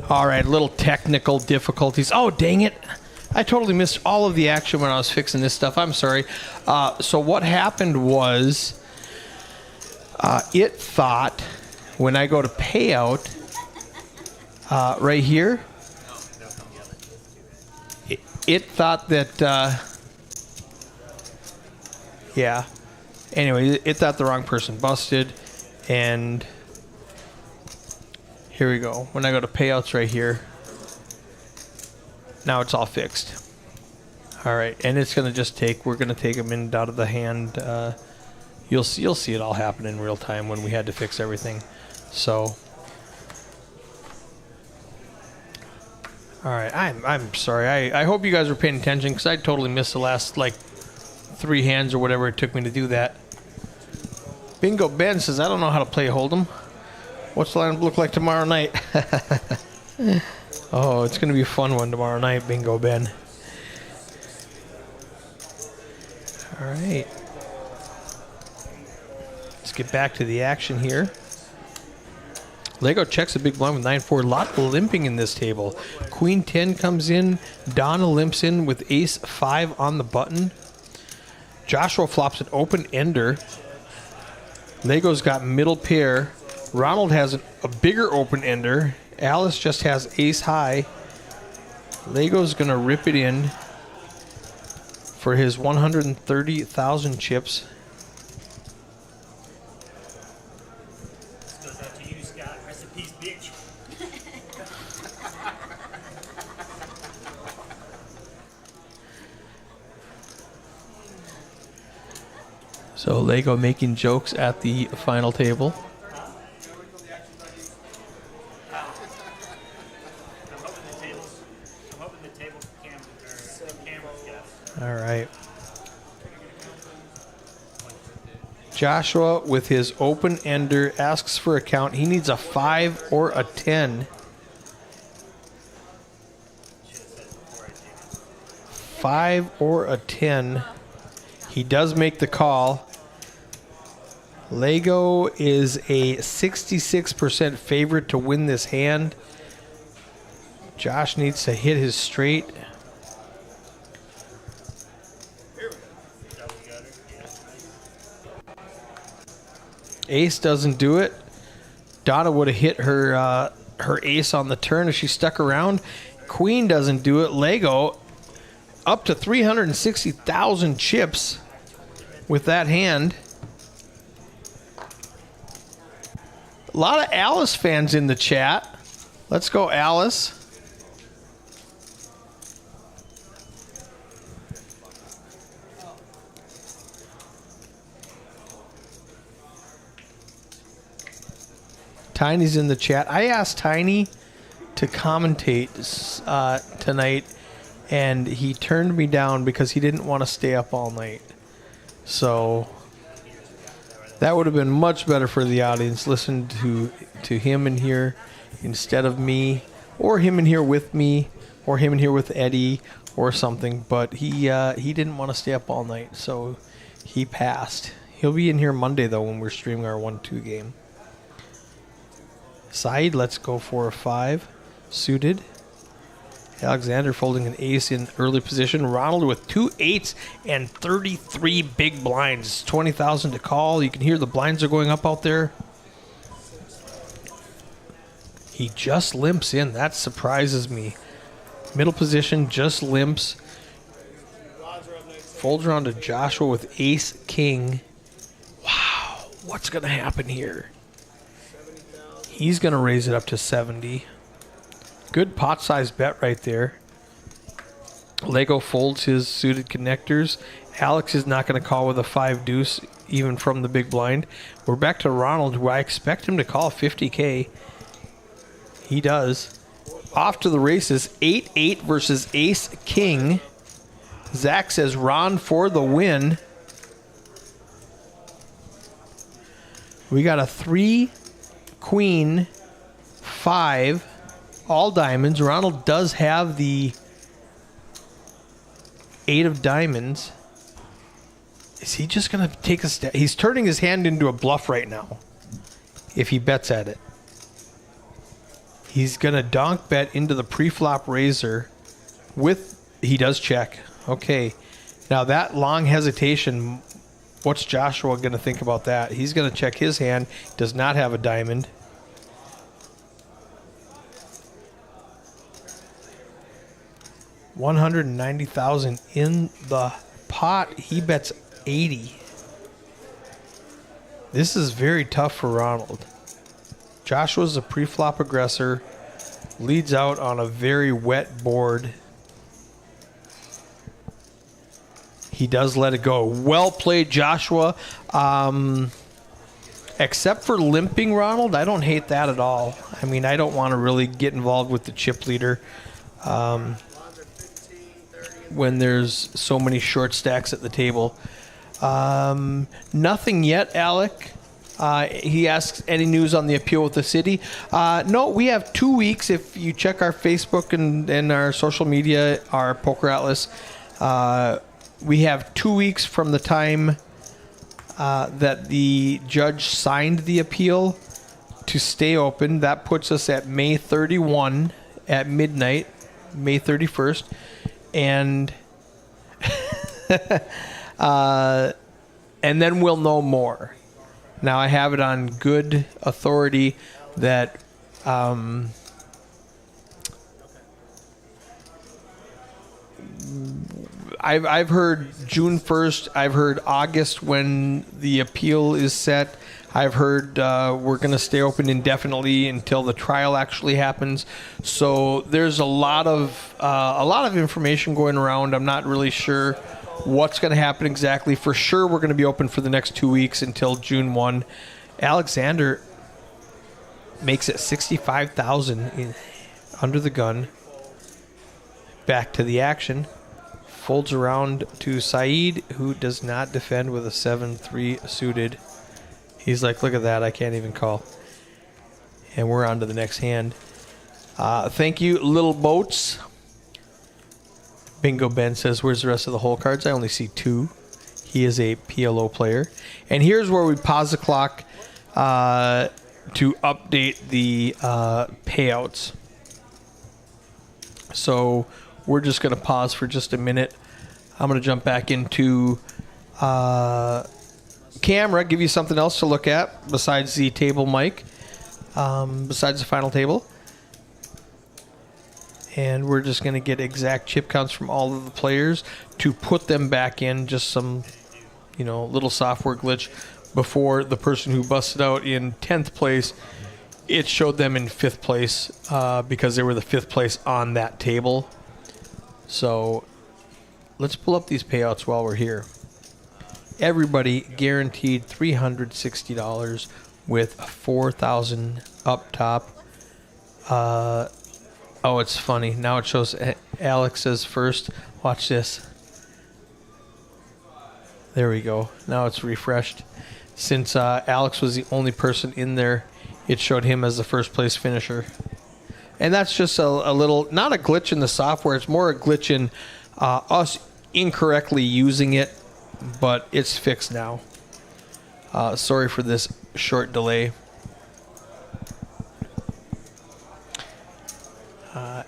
All right, little technical difficulties. Oh, dang it. I totally missed all of the action when I was fixing this stuff. I'm sorry. So what happened was It thought when I go to payout right here, it thought that, yeah. Anyway, it thought the wrong person busted, and here we go. When I go to payouts right here, now it's all fixed. All right, and it's gonna just take. We're gonna take them in and out of the hand. You'll see it all happen in real time when we had to fix everything. So, all right, I'm sorry. I hope you guys were paying attention because I totally missed the last like 3 hands or whatever it took me to do that. Bingo Ben says, I don't know how to play Hold'em. What's the line look like tomorrow night? Oh, it's going to be a fun one tomorrow night, Bingo Ben. All right. Let's get back to the action here. Lego checks a big blind with 9-4. A lot of limping in this table. Queen 10 comes in. Donna limps in with Ace 5 on the button. Joshua flops an open ender. Lego's got middle pair. Ronald has a bigger open ender. Alice just has ace high. Lego's going to rip it in for his 130,000 chips. This goes out to you, Scott. Rest in peace, bitch. So Lego making jokes at the final table. All right. Joshua with his open ender asks for a count. He needs a 5 or a 10. 5 or a 10. He does make the call. Lego is a 66% favorite to win this hand. Josh needs to hit his straight. Ace doesn't do it. Donna would have hit her her ace on the turn if she stuck around. Queen doesn't do it. Lego up to 360,000 chips with that hand. A lot of Alice fans in the chat. Let's go, Alice. Tiny's in the chat. I asked Tiny to commentate tonight, and he turned me down because he didn't want to stay up all night. So that would have been much better for the audience. Listen to him in here instead of me, or him in here with me, or him in here with Eddie, or something. But he didn't want to stay up all night, so he passed. He'll be in here Monday though when we're streaming our 1-2 game. Side, let's go for a 5. Suited. Alexander folding an ace in early position. Ronald with 2 8s and 33 big blinds. 20,000 to call. You can hear the blinds are going up out there. He just limps in. That surprises me. Middle position, just limps. Folds around to Joshua with ace king. Wow, what's going to happen here? He's going to raise it up to 70. Good pot size bet right there. Lego folds his suited connectors. Alex is not going to call with a 5 deuce even from the big blind. We're back to Ronald, who I expect him to call 50K. He does. Off to the races. 8-8 versus ace king. Zach says Ron for the win. We got a 3 queen 5 all diamonds. Ronald does have the 8 of diamonds. Is he just going to take a step? He's turning his hand into a bluff right now if he bets at it. He's going to donk bet into the pre-flop raiser with, he does check. Okay. Now that long hesitation What's Joshua going to think about that? He's going to check his hand. Does not have a diamond. $190,000 in the pot. He bets 80. This is very tough for Ronald. Joshua's a pre-flop aggressor. Leads out on a very wet board. He does let it go. Well played, Joshua. Except for limping, Ronald, I don't hate that at all. I mean, I don't want to really get involved with the chip leader when there's so many short stacks at the table. Nothing yet, Alec. He asks, any news on the appeal with the city? No, we have 2 weeks. If you check our Facebook and our social media, our Poker Atlas, we have 2 weeks from the time that the judge signed the appeal to stay open. That puts us at May 31 at midnight, May 31st. And and then we'll know more. Now, I have it on good authority that I've heard June 1st. I've heard August when the appeal is set. I've heard we're going to stay open indefinitely until the trial actually happens. So there's a lot of information going around. I'm not really sure what's going to happen exactly. For sure, we're going to be open for the next 2 weeks until June 1. Alexander makes it $65,000 under the gun. Back to the action. Folds around to Saeed, who does not defend with a 7-3 suited. He's like, look at that, I can't even call. And we're on to the next hand. Thank you, Little Boats. Bingo Ben says, where's the rest of the hole cards? I only see 2. He is a PLO player. And here's where we pause the clock to update the payouts. So we're just going to pause for just a minute. I'm going to jump back into camera, give you something else to look at besides the table mic, besides the final table. And we're just going to get exact chip counts from all of the players to put them back in. Just some, little software glitch before the person who busted out in 10th place, it showed them in 5th place because they were the 5th place on that table. So let's pull up these payouts while we're here. Everybody guaranteed $360 with $4,000 up top. Oh, it's funny. Now it shows Alex says first. Watch this. There we go. Now it's refreshed. Since Alex was the only person in there, it showed him as the first place finisher. And that's just a little, not a glitch in the software. It's more a glitch in us incorrectly using it, but it's fixed now. Sorry for this short delay.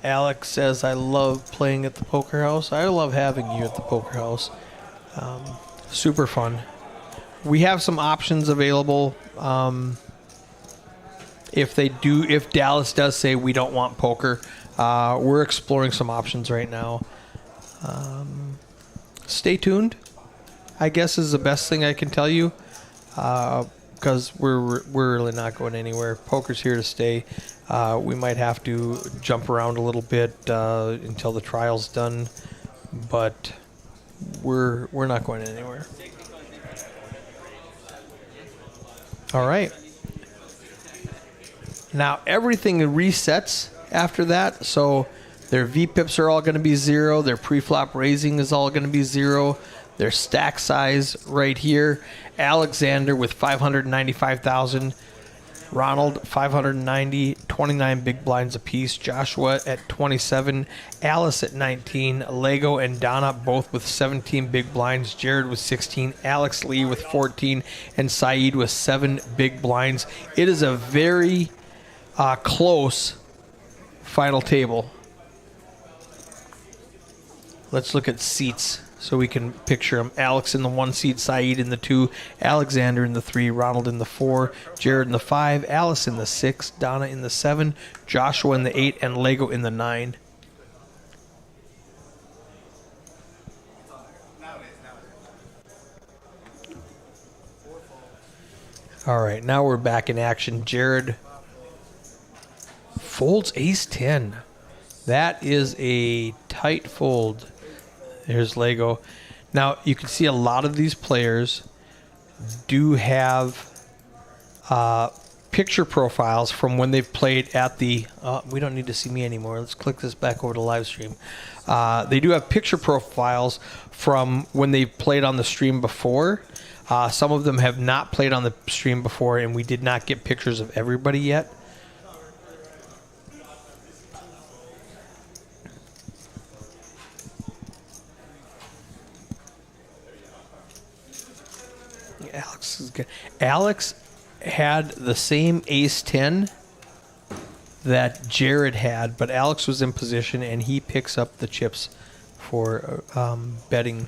Alex says, I love playing at the Poker House. I love having you at the Poker House. Super fun. We have some options available. If Dallas does say we don't want poker, we're exploring some options right now. Stay tuned, I guess, is the best thing I can tell you, because we're really not going anywhere. Poker's here to stay. We might have to jump around a little bit until the trial's done, but we're not going anywhere. All right. Now everything resets after that, so their VPIPs are all going to be 0. Their pre-flop raising is all going to be 0. Their stack size right here. Alexander with 595,000. Ronald 590, 29 big blinds apiece. Joshua at 27. Alice at 19. Lego and Donna both with 17 big blinds. Jared with 16. Alex Lee with 14. And Saeed with 7 big blinds. It is a very close final table. Let's look at seats. so we can picture them. Alex in the 1 seed, Saeed in the 2, Alexander in the 3, Ronald in the 4, Jared in the 5, Alice in the 6, Donna in the 7, Joshua in the 8, and Lego in the 9. All right, now we're back in action. Jared folds ace-10. That is a tight fold. There's Lego. Now, you can see a lot of these players do have picture profiles from when they've played at the... we don't need to see me anymore. Let's click this back over to live stream. They do have picture profiles from when they've played on the stream before. Some of them have not played on the stream before, and we did not get pictures of everybody yet. Alex is good. Alex had the same ace-10 that Jared had, but Alex was in position, and he picks up the chips for betting.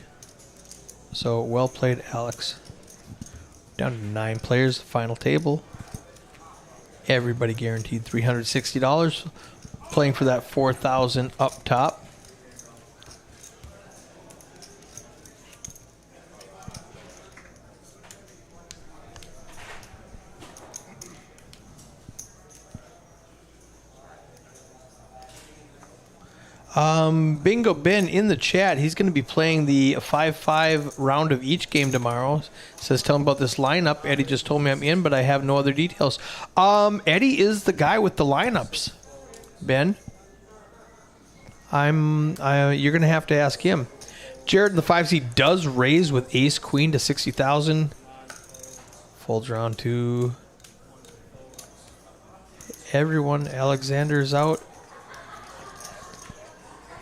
So, well played, Alex. Down to 9 players, final table. Everybody guaranteed $360. Playing for that $4,000 up top. Bingo Ben in the chat. He's going to be playing the 5-5 round of each game tomorrow. Says, tell him about this lineup. Eddie just told me I'm in, but I have no other details. Eddie is the guy with the lineups, Ben. You're going to have to ask him. Jared in the 5 seed does raise with ace queen to 60,000. Folds round 2. Everyone. Alexander's out.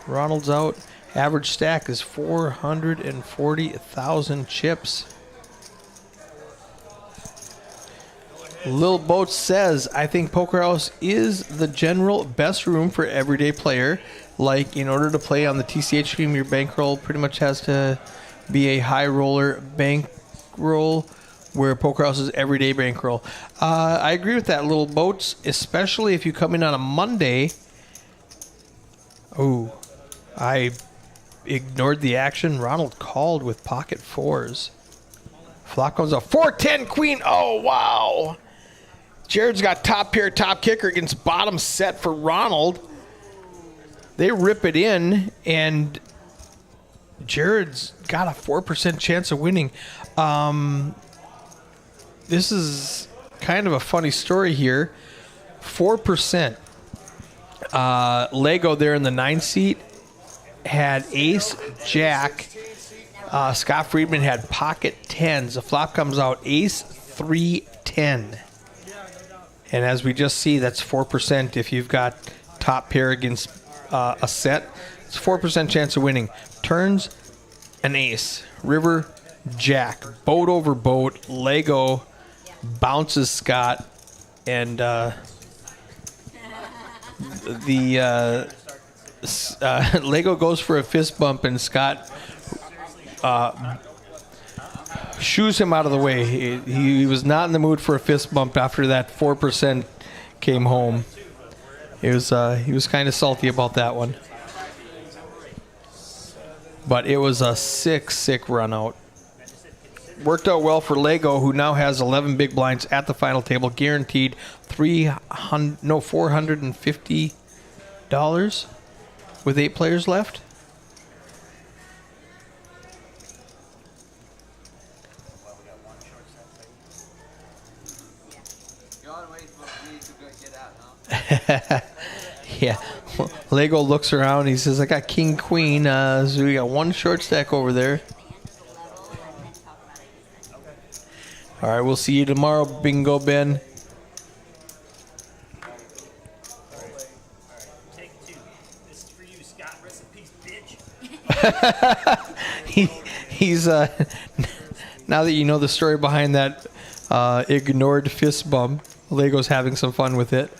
Ronald's out. Average stack is 440,000 chips. Lil Boat says, I think Poker House is the general best room for everyday player. Like, in order to play on the TCH stream, your bankroll pretty much has to be a high roller bankroll, where Poker House is everyday bankroll. I agree with that, Lil Boats, especially if you come in on a Monday. Oh, I ignored the action. Ronald called with pocket 4s. Flop comes up. 4-10 queen. Oh, wow. Jared's got top pair, top kicker against bottom set for Ronald. They rip it in, and Jared's got a 4% chance of winning. This is kind of a funny story here. 4%. Lego there in the 9 seat had ace, jack. Scott Friedman had pocket 10s. The flop comes out ace, 3, 10. And as we just see, that's 4% if you've got top pair against a set. It's 4% chance of winning. Turns, an ace. River, jack. Boat over boat. Lego bounces Scott. And Lego goes for a fist bump, and Scott shoos him out of the way. He was not in the mood for a fist bump after that 4% came home. He was kind of salty about that one. But it was a sick run out. Worked out well for Lego, who now has 11 big blinds at the final table, guaranteed $450 with 8 players left. Yeah. Lego looks around. He says, I got king, queen. So we got one short stack over there. All right, we'll see you tomorrow, Bingo Ben. Take 2. This is for you, Scott. Rest in peace, bitch. He's now that you know the story behind that ignored fist bump, Lego's having some fun with it.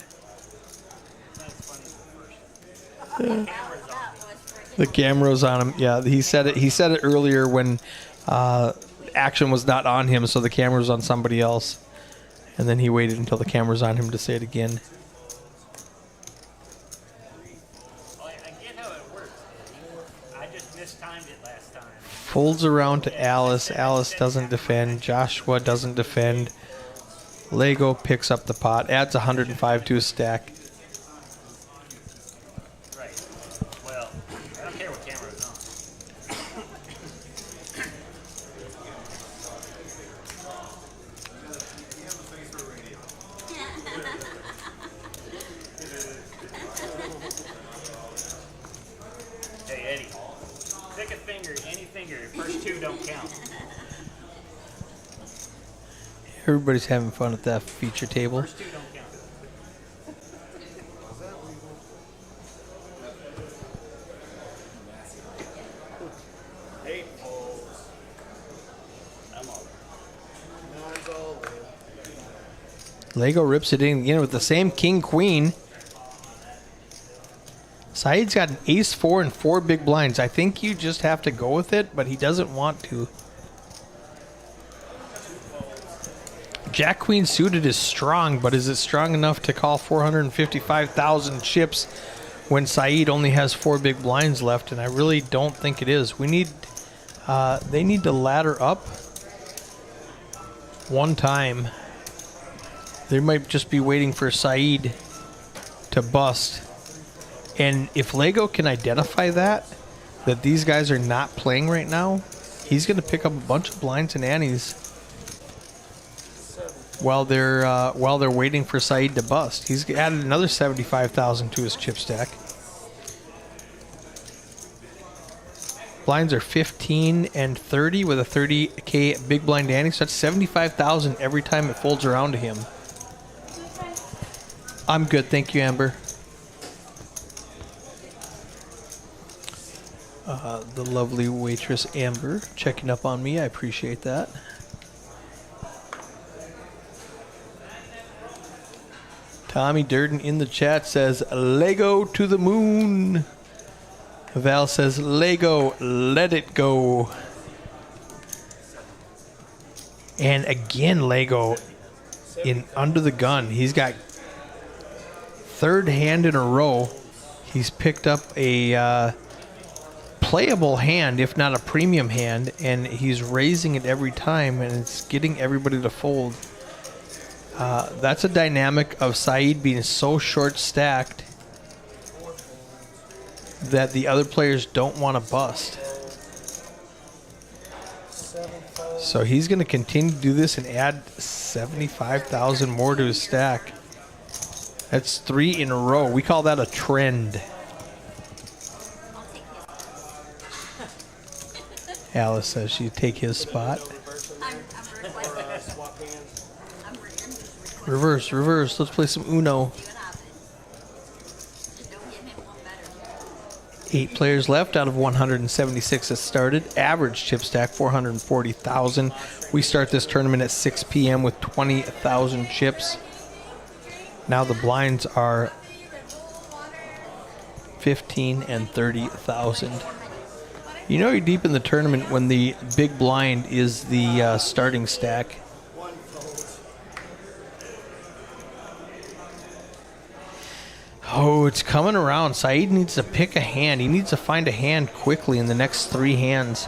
The camera's on him. Yeah, he said it. He said it earlier when action was not on him, so the camera was on somebody else, and then he waited until the camera's on him to say it again. Well, I get how it works. I just mistimed it last time. Folds around to Alice. Alice doesn't defend. Joshua doesn't defend. Lego picks up the pot. Adds 105 to his stack. Right. Well, I don't care what camera is on. Hey, Eddie. Pick a finger, any finger. First two don't count. Everybody's having fun at that feature table. First two don't count. Eight folds. I'm all Nine's all in. Lego rips it in again with the same king queen. Saeed's got an ace 4 and 4 big blinds. I think you just have to go with it, but he doesn't want to. Jack queen suited is strong, but is it strong enough to call 455,000 chips when Saeed only has 4 big blinds left? And I really don't think it is. We need, they need to ladder up one time. They might just be waiting for Saeed to bust. And if Lego can identify that these guys are not playing right now, he's going to pick up a bunch of blinds and antes while they're waiting for Saeed to bust. He's added another 75,000 to his chip stack. Blinds are 15 and 30 with a 30K big blind ante, so that's 75,000 every time it folds around to him. I'm good, thank you, Amber. The lovely waitress Amber checking up on me. I appreciate that. Tommy Durden in the chat says, Lego to the moon. Val says, Lego, let it go. And again, Lego in under the gun. He's got third hand in a row. He's picked up a playable hand, if not a premium hand, and he's raising it every time, and it's getting everybody to fold. That's a dynamic of Saeed being so short stacked that the other players don't want to bust. So he's going to continue to do this and add 75,000 more to his stack. That's 3 in a row. We call that a trend. Alice says she'd take his spot. Reverse, reverse. Let's play some Uno. 8 players left out of 176 that started. Average chip stack 440,000. We start this tournament at 6 p.m. with 20,000 chips. Now the blinds are 15 and 30,000. You know you're deep in the tournament when the big blind is the starting stack. Oh, it's coming around. Saeed needs to pick a hand. He needs to find a hand quickly in the next 3 hands.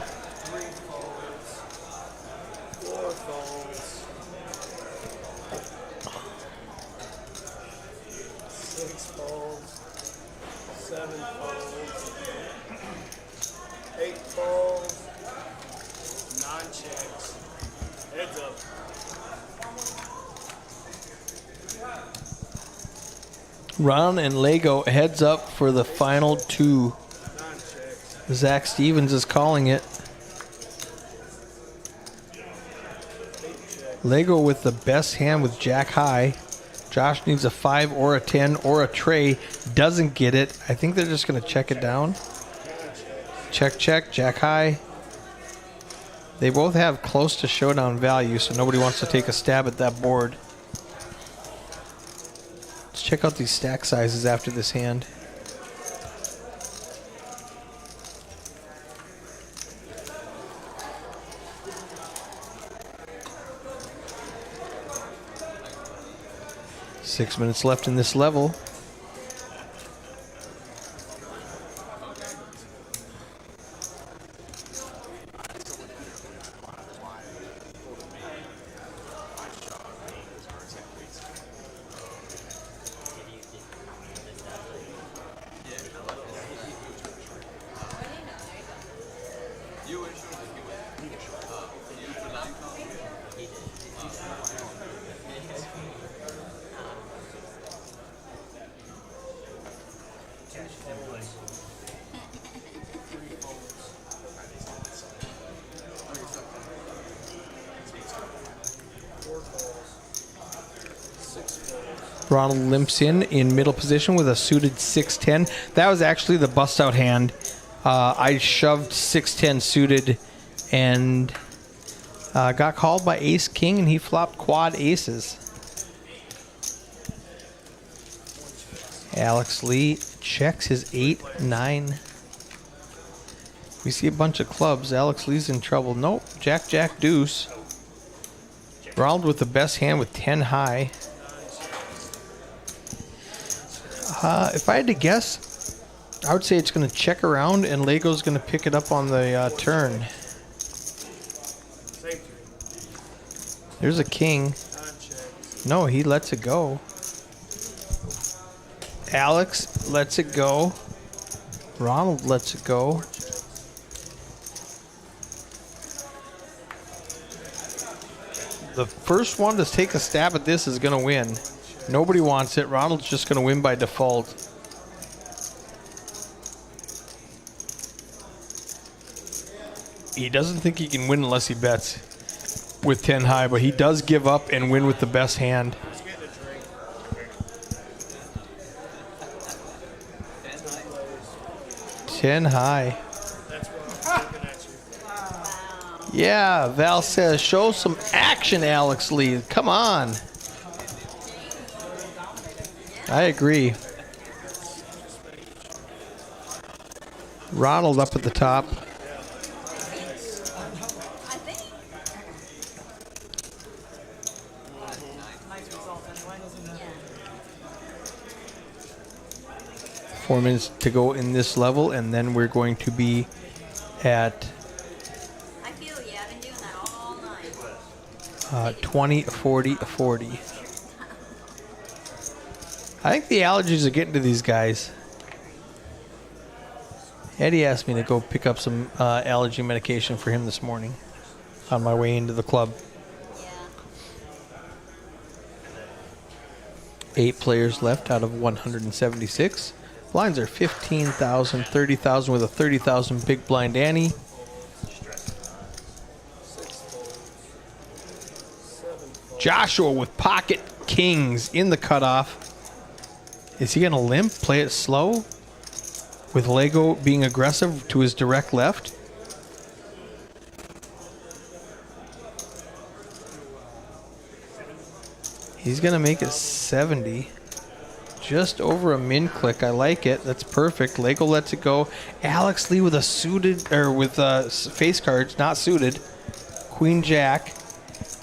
Ron and Lego heads up for the final 2. Zach Stevens is calling it. Lego with the best hand with Jack high. Josh needs a 5 or a 10 or a tray. Doesn't get it. I think they're just going to check it down. Check, check. Jack high. They both have close to showdown value, so nobody wants to take a stab at that board. Check out these stack sizes after this hand. 6 minutes left in this level. Ronald limps in middle position with a suited 6-10. That was actually the bust out hand. I shoved 6-10 suited and got called by ace king, and he flopped quad aces. Alex Lee checks his 8-9. We see a bunch of clubs. Alex Lee's in trouble. Nope. Jack, Jack, deuce. Ronald with the best hand with 10 high. If I had to guess, I would say it's going to check around and Lego's going to pick it up on the turn. There's a king. No, he lets it go. Alex lets it go. Ronald lets it go. The first one to take a stab at this is going to win. Nobody wants it. Ronald's just going to win by default. He doesn't think he can win unless he bets with 10 high, but he does give up and win with the best hand. 10 high. Yeah, Val says, show some action, Alex Lee. Come on. I agree. Ronald up at the top. I think. 4 minutes to go in this level, and then we're going to be at I feel you. I've been doing that all night. 20, 40, 40. I think the allergies are getting to these guys. Eddie asked me to go pick up some allergy medication for him this morning on my way into the club. Yeah. 8 players left out of 176. Blinds are 15,000, 30,000 with a 30,000 big blind ante. Joshua with pocket kings in the cutoff. Is he going to limp, play it slow, with Lego being aggressive to his direct left? He's going to make it 70. Just over a min click. I like it. That's perfect. Lego lets it go. Alex Lee with a suited, or with face cards, not suited. Queen Jack.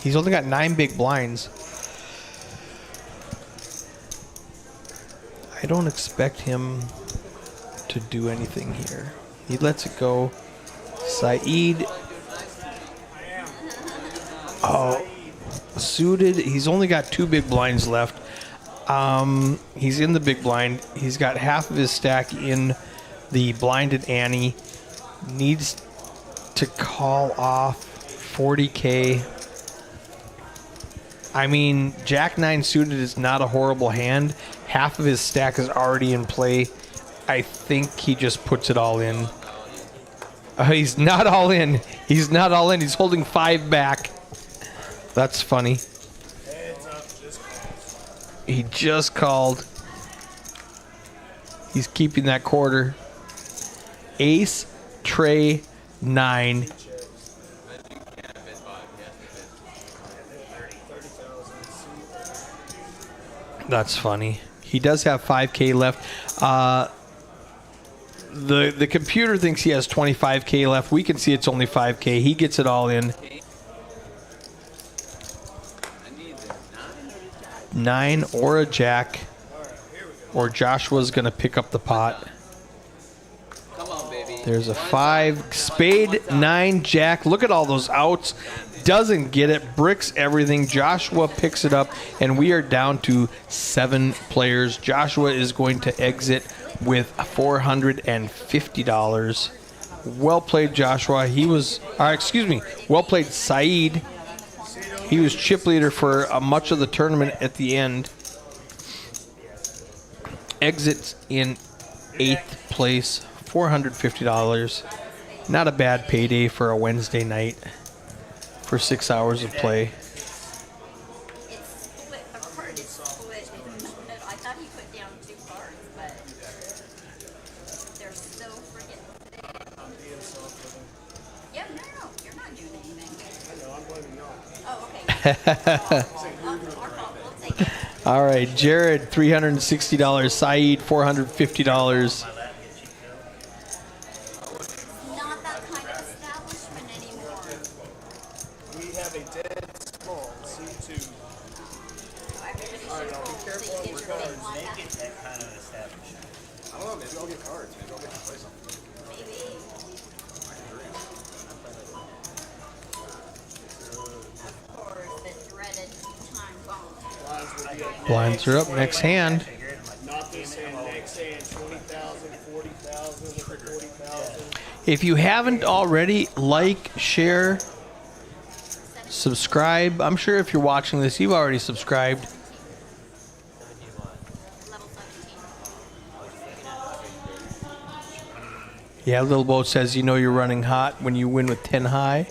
He's only got 9 big blinds. I don't expect him to do anything here. He lets it go. Saeed. Oh, suited. He's only got 2 big blinds left. He's in the big blind. He's got half of his stack in the blinded ante. Needs to call off 40K. I mean, Jack 9 suited is not a horrible hand. Half of his stack is already in play. I think he just puts it all in. He's not all in. He's not all in. He's holding 5 back. That's funny. He just called. He's keeping that quarter. Ace, Trey, 9. That's funny. He does have 5K left. The computer thinks he has 25K left. We can see it's only 5K. He gets it all in. 9 or a jack, or Joshua's going to pick up the pot. Come on, baby. There's a 5, spade, 9, jack. Look at all those outs. Doesn't get it, bricks everything. Joshua picks it up, and we are down to 7 players. Joshua is going to exit with $450. Well played, Joshua. He was, well played, Saeed. He was chip leader for much of the tournament at the end. Exits in 8th place, $450. Not a bad payday for a Wednesday night for 6 hours of play. It's split. The card is split in the middle. I thought he put down 2 cards, but they're so freaking thick. I'm being soft with him. Yeah, no, you're not doing anything. I know, I'm blaming y'all. Oh, okay. Our fault. We'll take it. All right, Jared, $360. Saeed, $450. Not that kind of establishment anymore. We have a dead small C2. Everybody should Alright, y'all, be hold so careful you on get your regards. big one Make back. it that kind of establishment. I don't know, maybe I'll get cards. Maybe I'll get to play something. Maybe. Of course, the dreaded time bomb. Lines will be at Blinds are up, next hand. not this hand, next hand, 20,000, 40,000, 40,000. If you haven't already, like, share, subscribe. I'm sure if you're watching this, you've already subscribed. Level 17. Yeah, Little Boat says you know you're running hot when you win with 10 high.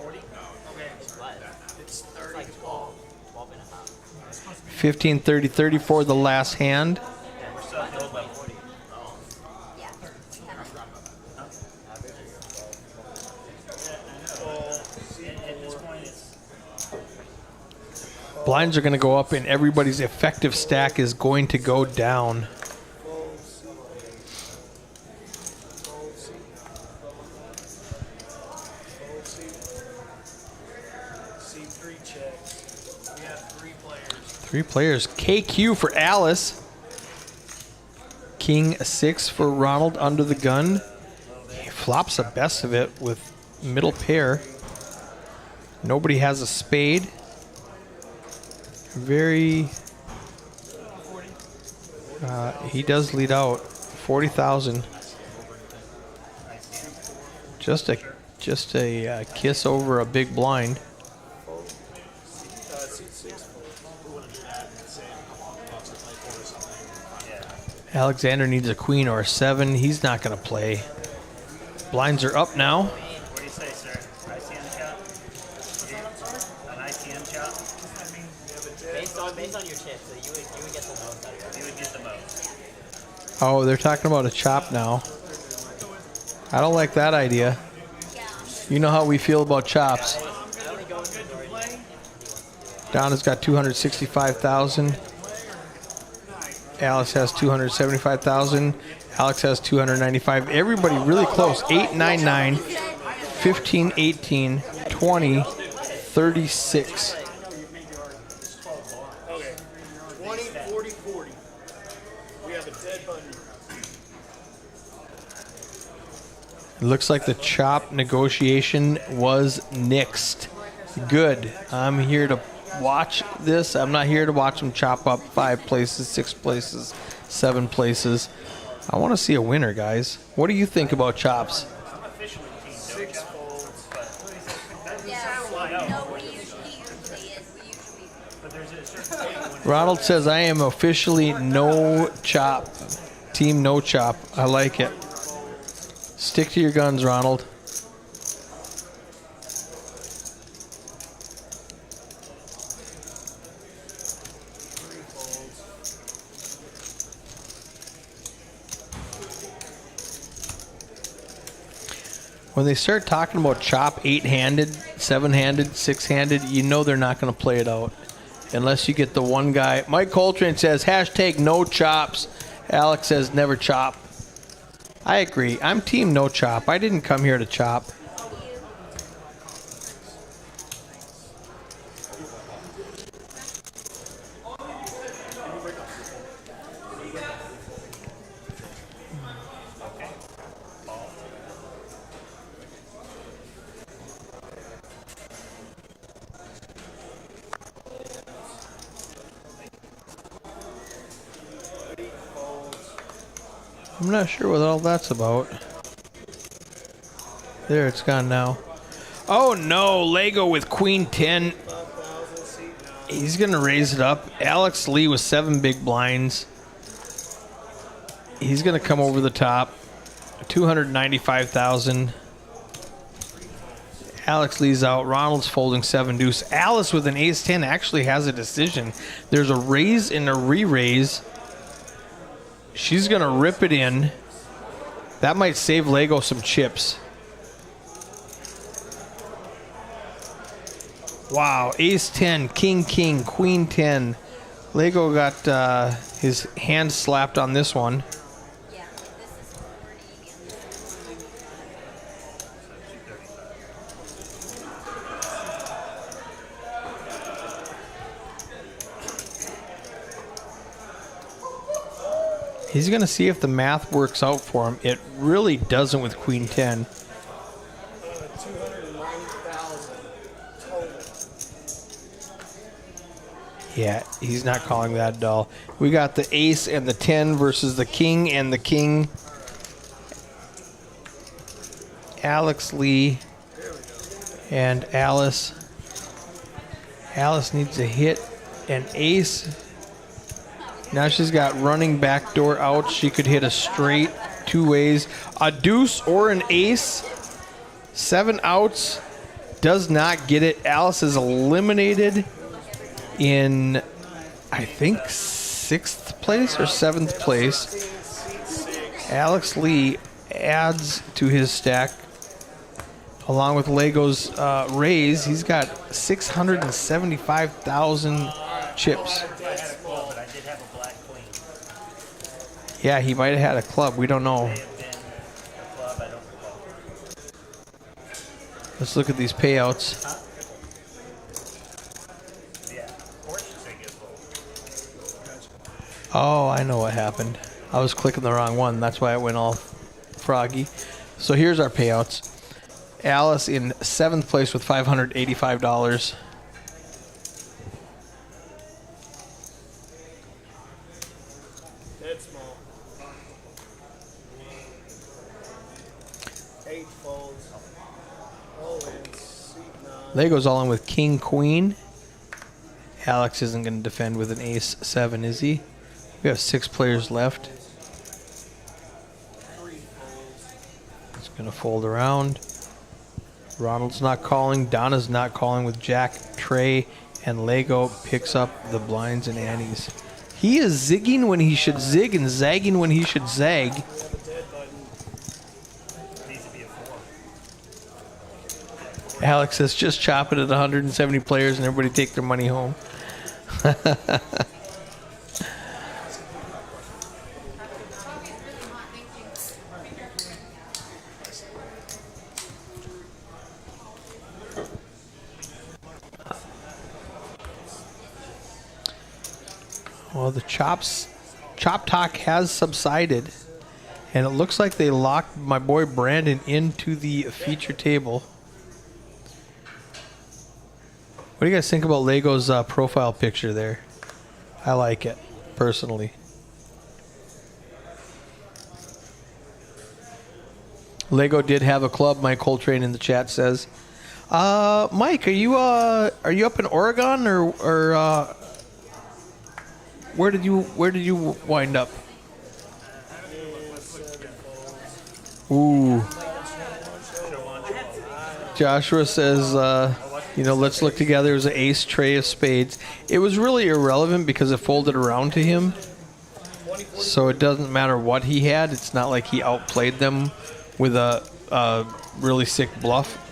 15, 30, 34, the last hand. Yeah. Blinds are going to go up, and everybody's effective stack is going to go down. C3 checks. We have 3 players. 3 players. KQ for Alice. King 6 for Ronald under the gun. He flops the best of it with middle pair. Nobody has a spade. He does lead out. 40,000. Just a kiss over a big blind. Alexander needs a queen or a 7. He's not going to play. Blinds are up now. What do you say, sir? ICM chop? An ICM chop? Based on your chips, so you would get the most out of it. You would get the most. Oh, they're talking about a chop now. I don't like that idea. You know how we feel about chops. Donna's got 265,000. Alice has 275,000. Alex has 295. Everybody really close. 8, 9, 9, 15, 18, 20, 36. Okay. 20, 40, 40. We have a dead button. It looks like the chop negotiation was nixed. Good. I'm here to watch this. I'm not here to watch them chop up 5 places, 6 places, 7 places. I want to see a winner, guys. What do you think about chops? Yeah. No, we usually is. We usually. Ronald says, I am officially no chop. Team no chop. I like it. Stick to your guns, Ronald. When they start talking about chop 8-handed, 7-handed, 6-handed, you know they're not going to play it out. Unless you get the one guy. Mike Coltrane says, hashtag no chops. Alex says, never chop. I agree. I'm team no chop. I didn't come here to chop. I'm not sure what all that's about. There, it's gone now. Oh no, Lego with Queen 10. He's gonna raise it up. Alex Lee with 7 big blinds. He's gonna come over the top. 295,000. Alex Lee's out. Ronald's folding 7 deuce. Alice with an ace 10 actually has a decision. There's a raise and a re-raise. She's gonna rip it in. That might save Lego some chips. Wow, ace 10, king, king, queen 10. Lego got his hand slapped on this one. Yeah, this is 40 and this is 135. He's going to see if the math works out for him. It really doesn't with queen 10. 290,000 total. Yeah, he's not calling that dull. We got the ace and the 10 versus the king and the king. Alex Lee and Alice. Alice needs a hit an ace. Now she's got running backdoor out. She could hit a straight 2 ways. A deuce or an ace. 7 outs. Does not get it. Alice is eliminated in, I think, 6th place or 7th place. Alex Lee adds to his stack along with Lego's raise. He's got 675,000 chips. Yeah, he might have had a club. We don't know. Let's look at these payouts. Oh, I know what happened. I was clicking the wrong one. That's why it went all froggy. So here's our payouts. Alice in 7th place with $585. Dead small. 8 folds. All in. Seat 9. Lego's all in with king, queen. Alex isn't going to defend with an ace 7, is he? We have 6 players left. It's going to fold around. Ronald's not calling. Donna's not calling with Jack, Trey, and Lego picks up the blinds and antes. He is zigging when he should zig and zagging when he should zag. Alex says just chop it at 170 players and everybody take their money home. Well, the chop talk has subsided, and it looks like they locked my boy Brandon into the feature table. What do you guys think about Lego's profile picture there? I like it, personally. Lego did have a club, Mike Coltrane in the chat says. Mike, are you up in Oregon or where did you wind up? Ooh. Joshua says, let's look together. It was an ace, tray of spades. It was really irrelevant because it folded around to him. So it doesn't matter what he had. It's not like he outplayed them with a really sick bluff.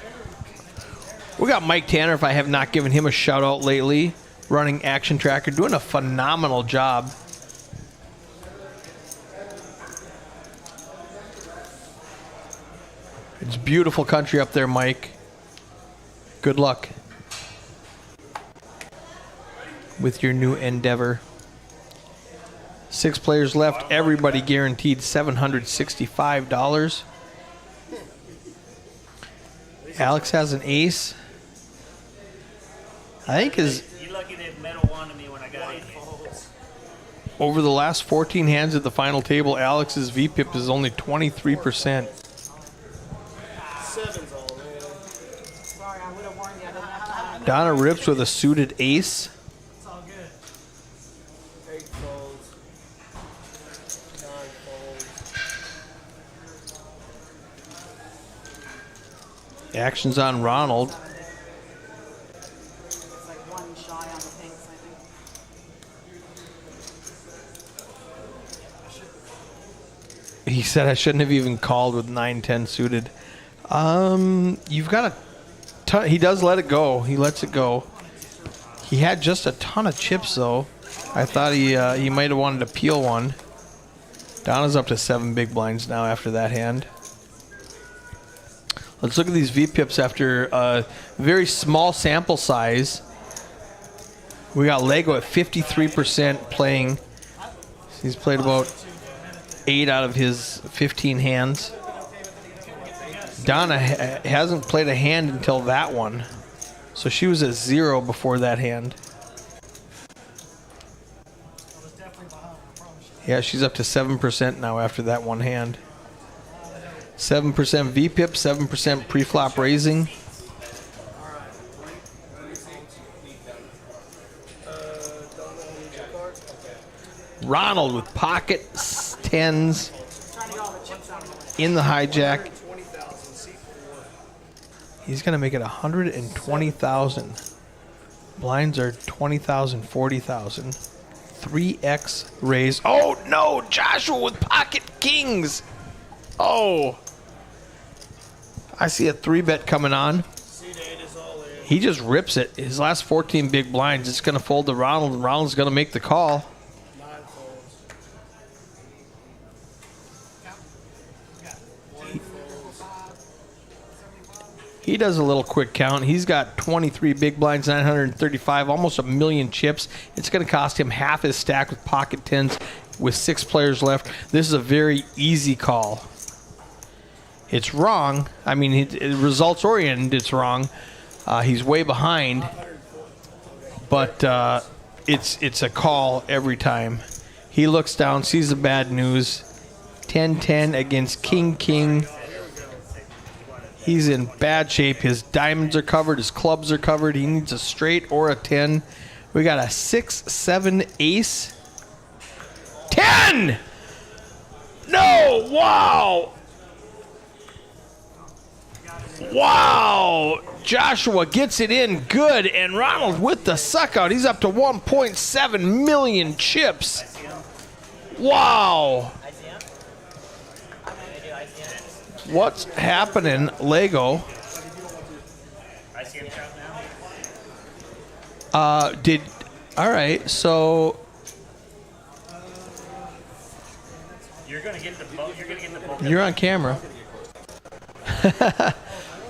We got Mike Tanner, if I have not given him a shout out lately, running Action Tracker, doing a phenomenal job. It's beautiful country up there, Mike. Good luck with your new endeavor. 6 players left. Everybody guaranteed $765. Alex has an ace. I think his... You lucky they metal one to me when I got in here. Over the last 14 hands at the final table, Alex's VPIP is only 23%. Seven's all in. Sorry, I would have warned you. I didn't have time. Donna rips with a suited ace. It's all good. 8 folds. 9 folds. Action's on Ronald. It's like one shy on the pinks, I think. He said I shouldn't have even called with 9-10 suited. You've got a ton. He does let it go. He lets it go. He had just a ton of chips, though. I thought he might have wanted to peel one. Donna's up to 7 big blinds now after that hand. Let's look at these VPIPs after a very small sample size. We got Lego at 53% playing. He's played about 8 out of his 15 hands. Donna hasn't played a hand until that one. So she was at 0 before that hand. Yeah, she's up to 7% now after that one hand. 7% VPIP, 7% pre-flop raising. Ronald with pocket 10s in the hijack. He's going to make it 120,000. Blinds are 20,000, 40,000. 3x raise. Oh, no! Joshua with pocket kings. Oh. I see a 3-bet coming on. He just rips it. His last 14 big blinds, it's going to fold to Ronald, and Ronald's going to make the call. 9 folds. 1 folds. He does a little quick count. He's got 23 big blinds, 935, almost 1 million chips. It's going to cost him half his stack with pocket 10s with 6 players left. This is a very easy call. It's wrong. I mean, it results oriented, it's wrong. He's way behind, but it's a call every time. He looks down, sees the bad news. 10-10 against King. He's in bad shape. His diamonds are covered. His clubs are covered. He needs a straight or a 10. We got a 6-7 ace. 10! No! Wow! Wow! Joshua gets it in good, and Ronald with the suck out. He's up to 1.7 million chips. Wow! What's happening, Lego? All right, so You're gonna get the boat. You're gonna get the boat. you're on camera.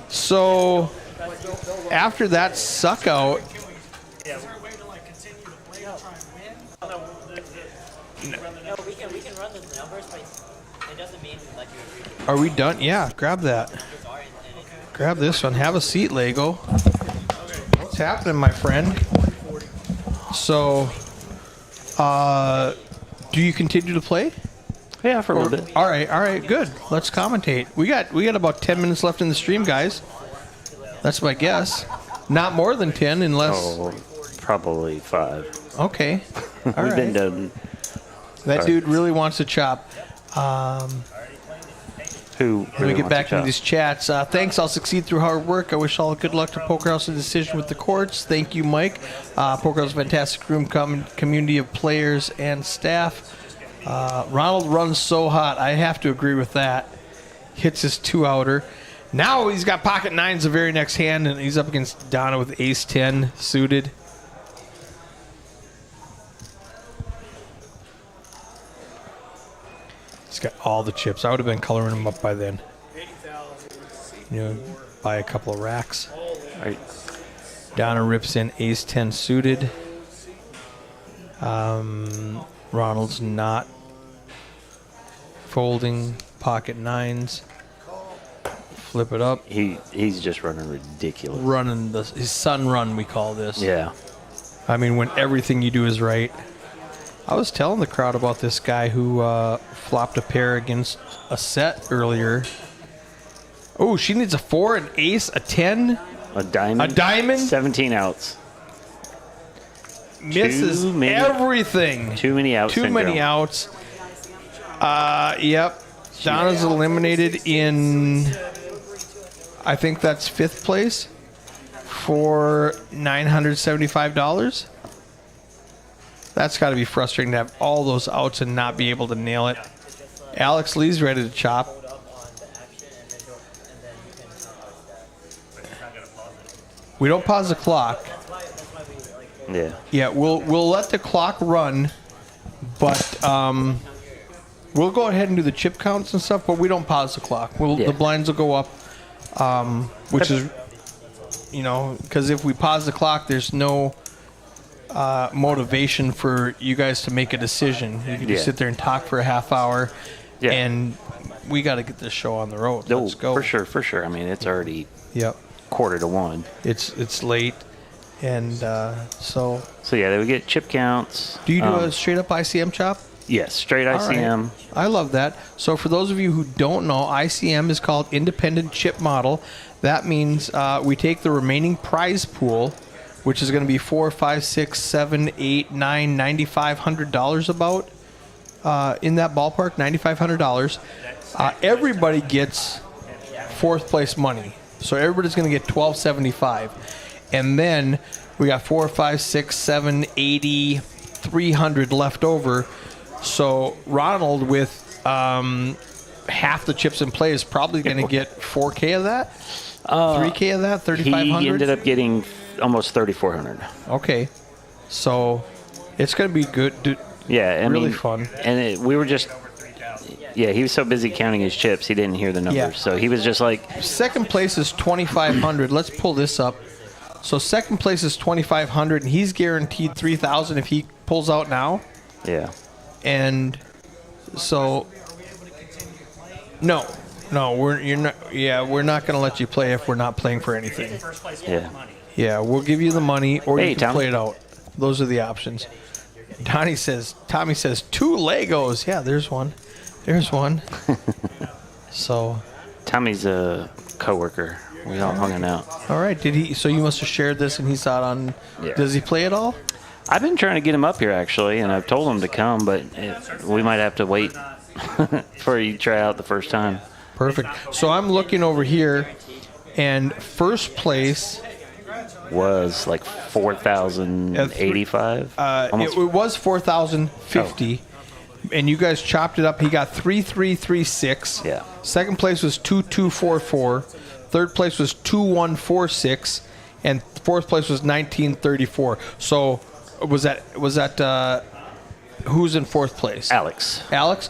So after that suck out, Is there a way to like continue to play to try and win? No, we can run the numbers, but it doesn't mean like you agree to it. are we done? Yeah, grab that. Grab this one. Have a seat, Lego. What's happening, my friend? So, do you continue to play? Yeah, for a little bit. All right, good. Let's commentate. We got about 10 minutes left in the stream, guys. That's my guess. Not more than 10, unless. Oh, probably 5. Okay. All We've right. been done. That dude really wants to chop. Who? Let me get back into these chats. Thanks. I'll succeed through hard work. I wish all good luck to Poker House and decision with the courts. Thank you, Mike. Poker House is a fantastic room, community of players and staff. Ronald runs so hot. I have to agree with that. Hits his 2-outer. Now he's got pocket 9s the very next hand, and he's up against Donna with ace 10 suited. He's got all the chips. I would have been coloring them up by then. 80,000. Buy a couple of racks. Right. Donna rips in ace 10 suited. Ronald's not folding pocket 9s. Flip it up. He's just running ridiculous. Running his sun run, we call this. Yeah. I mean, when everything you do is right. I was telling the crowd about this guy who flopped a pair against a set earlier. Oh, she needs a 4, an ace, a 10. A diamond. 17 outs. Misses everything. Too many outs. Too many outs. Yep. Donna's eliminated in, I think that's 5th place for $975. That's got to be frustrating to have all those outs and not be able to nail it. Alex Lee's ready to chop. We don't pause the clock. Yeah. Yeah, we'll let the clock run, but we'll go ahead and do the chip counts and stuff, but we don't pause the clock. The blinds will go up, which is, because if we pause the clock, there's no motivation for you guys to make a decision. You can just sit there and talk for a half hour, and we got to get this show on the road. No, Let's go. For sure. I mean, it's already 1:45. It's late, and so yeah, they would get chip counts. Do you do a straight up ICM chop? Yes, straight ICM. Right. I love that. So for those of you who don't know, ICM is called Independent Chip Model. That means we take the remaining prize pool, which is going to be $4, $5, $6, $7, $8, $9, $9,500 about in that ballpark, $9,500. Everybody gets 4th place money, so everybody's going to get $1,275, and then we got 4, 5, 6, 7, 80, 300 left over. So Ronald with half the chips in play is probably going to get 4K of that, 3K of that, 3,500. He ended up getting almost 3,400. Okay, so it's going to be good. Yeah, really fun. And we were just, he was so busy counting his chips, he didn't hear the numbers. Yeah. So he was just like, 2nd place is 2,500. Let's pull this up. So 2nd place is 2,500, and he's guaranteed 3,000 if he pulls out now. Yeah. And so, no, we're not going to let you play if we're not playing for anything. Yeah, we'll give you the money, or you can play it out. Those are the options. Tommy says 2 Legos. Yeah, there's one. So, Tommy's a coworker. We all hung out. All right. So you must have shared this, and he saw it on. Yeah. Does he play it all? I've been trying to get him up here, actually, and I've told him to come, but we might have to wait for you to try out the first time. Perfect. So I'm looking over here, and 1st place was like 4,085. It was 4,050, and you guys chopped it up. He got 3,336. Yeah. 2nd place was 2,244. 3rd place was 2,146, and 4th place was 1934. So was that who's in 4th place? Alex. So Alex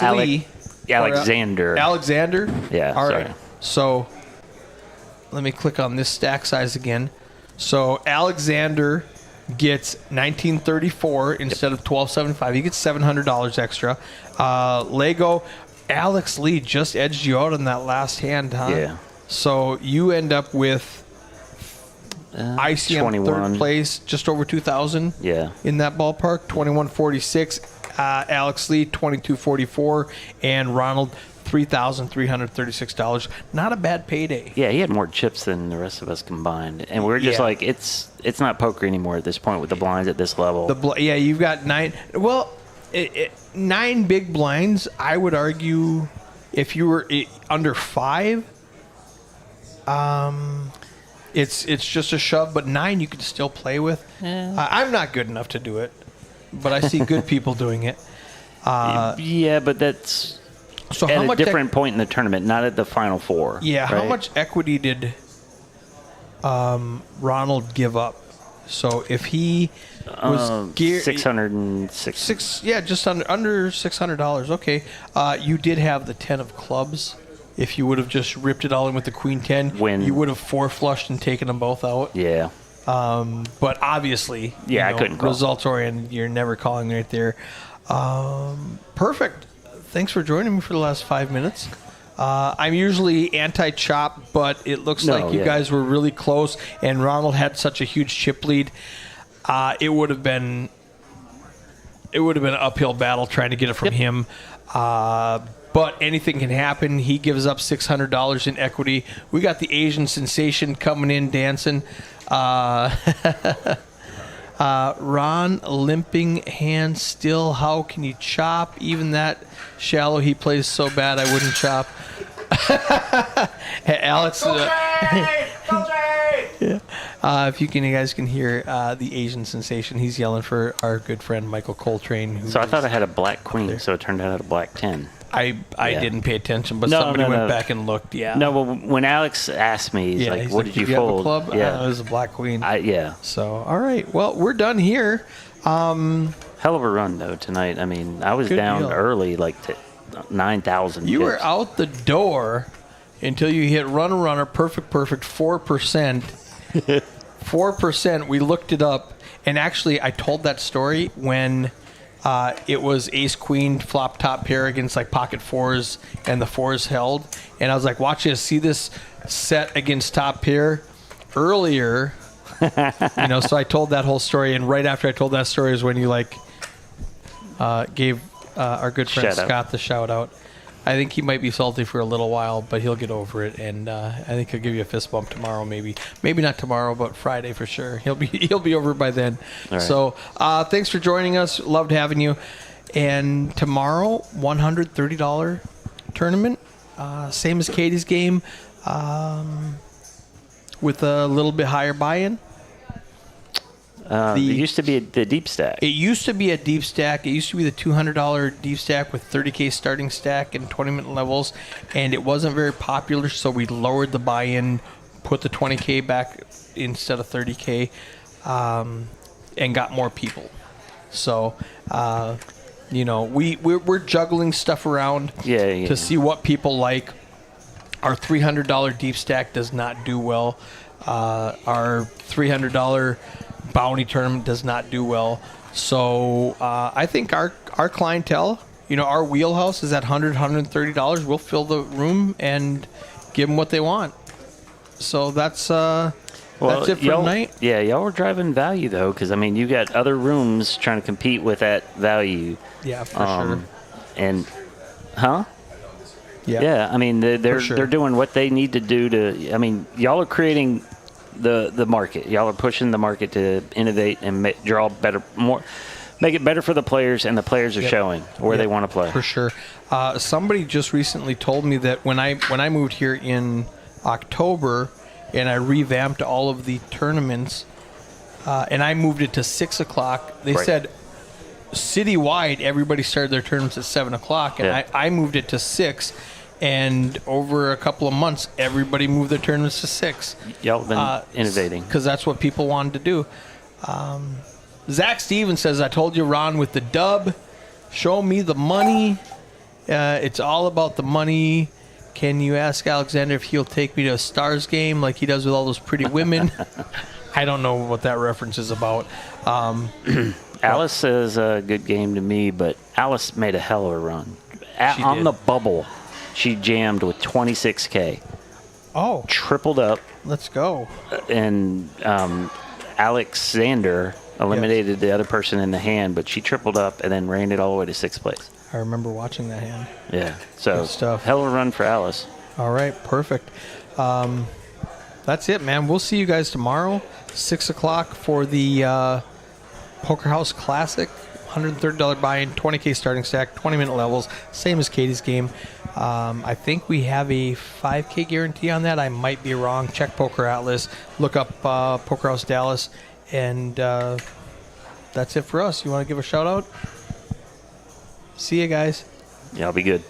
Lee. Alexander. Alexander? Yeah. All right. So let me click on this stack size again. So Alexander gets 1934 instead of 1275. He gets $700 extra. Lego. Alex Lee just edged you out on that last hand, huh? Yeah. So you end up with ICM 21. 3rd place, just over 2,000. Yeah. In that ballpark, 2146. Alex Lee 2244, and Ronald $3,336. Not a bad payday. Yeah, he had more chips than the rest of us combined, and we're just like, it's not poker anymore at this point with the blinds at this level. You've got 9. Well, 9 big blinds. I would argue if you were under 5. It's just a shove, but 9 you could still play with. I'm not good enough to do it, but I see good people doing it. But that's at a different point in the tournament, not at the Final Four. Yeah, right? How much equity did Ronald give up? So if he was $606. just under $600. Okay, you did have the 10 of clubs. If you would have just ripped it all in with the Queen 10, you would have 4-flushed and taken them both out. Yeah. But obviously, I couldn't call. Results oriented, you're never calling right there. Perfect. Thanks for joining me for the last 5 minutes. I'm usually anti-chop, but it looks like you guys were really close, and Ronald had such a huge chip lead. It would have been it would have been an uphill battle trying to get it from him. But anything can happen. He gives up $600 in equity. We got the Asian sensation coming in dancing. Ron, limping hand still. How can you chop? Even that shallow, he plays so bad I wouldn't chop. Hey, Alex. If you guys can hear the Asian sensation, he's yelling for our good friend Michael Coltrane. So I thought I had a black queen, so it turned out I had a black 10. I didn't pay attention, but somebody went back and looked. Yeah. No, well, when Alex asked me, he's like, "What did you fold?" Have a club? Yeah, it was a black queen. Yeah. So all right, well, we're done here. Hell of a run though tonight. I mean, I was down early, like 9,000. You were out the door until you hit runner, perfect, 4%. 4%. We looked it up, and actually, I told that story when. It was ace queen flop top pair against like pocket fours, and the fours held, and I was like, watch this, see this set against top pair earlier. So I told that whole story, and right after I told that story is when you gave our good friend Scott the shout out. I think he might be salty for a little while, but he'll get over it, and I think he'll give you a fist bump tomorrow, maybe not tomorrow, but Friday for sure. He'll be over by then. Right. So thanks for joining us. Loved having you. And tomorrow, $130 tournament, same as Katie's game, with a little bit higher buy-in. It used to be the Deepstack. It used to be a Deepstack. It used to be the $200 Deepstack with 30K starting stack and 20-minute levels, and it wasn't very popular, so we lowered the buy-in, put the 20K back instead of 30K, and got more people. So, we're juggling stuff around to see what people like. Our $300 Deepstack does not do well. Our $300 bounty tournament does not do well. So I think our clientele, our wheelhouse is at $100, $130. We'll fill the room and give them what they want. So that's it for tonight. Yeah, y'all are driving value though, because I mean you got other rooms trying to compete with that value. Yeah, for sure. And Yeah. Yeah, I mean they're doing what they need to do to. I mean y'all are creating the market. Y'all are pushing the market to innovate and make it better for the players, and the players are showing where they want to play. For sure. Somebody just recently told me that when I moved here in October and I revamped all of the tournaments and I moved it to 6 o'clock, they said citywide everybody started their tournaments at 7 o'clock, and I moved it to 6. And over a couple of months, everybody moved their tournaments to 6. Y'all have been innovating. Because that's what people wanted to do. Zach Stevens says, I told you, Ron, with the dub, show me the money. It's all about the money. Can you ask Alexander if he'll take me to a Stars game like he does with all those pretty women? I don't know what that reference is about. Alice says a good game to me, but Alice made a hell of a run. On the bubble. She jammed with 26K. Oh. Tripled up. Let's go. And Alexander eliminated the other person in the hand, but she tripled up and then ran it all the way to 6th place. I remember watching that hand. Yeah. So, good stuff. Hell of a run for Alice. All right. Perfect. That's it, man. We'll see you guys tomorrow, 6 o'clock for the Poker House Classic. $130 buy-in, 20K starting stack, 20-minute levels, same as Katie's game. I think we have a 5K guarantee on that. I might be wrong. Check Poker Atlas. Look up Poker House Dallas. And that's it for us. You want to give a shout-out? See you guys. Yeah, I'll be good.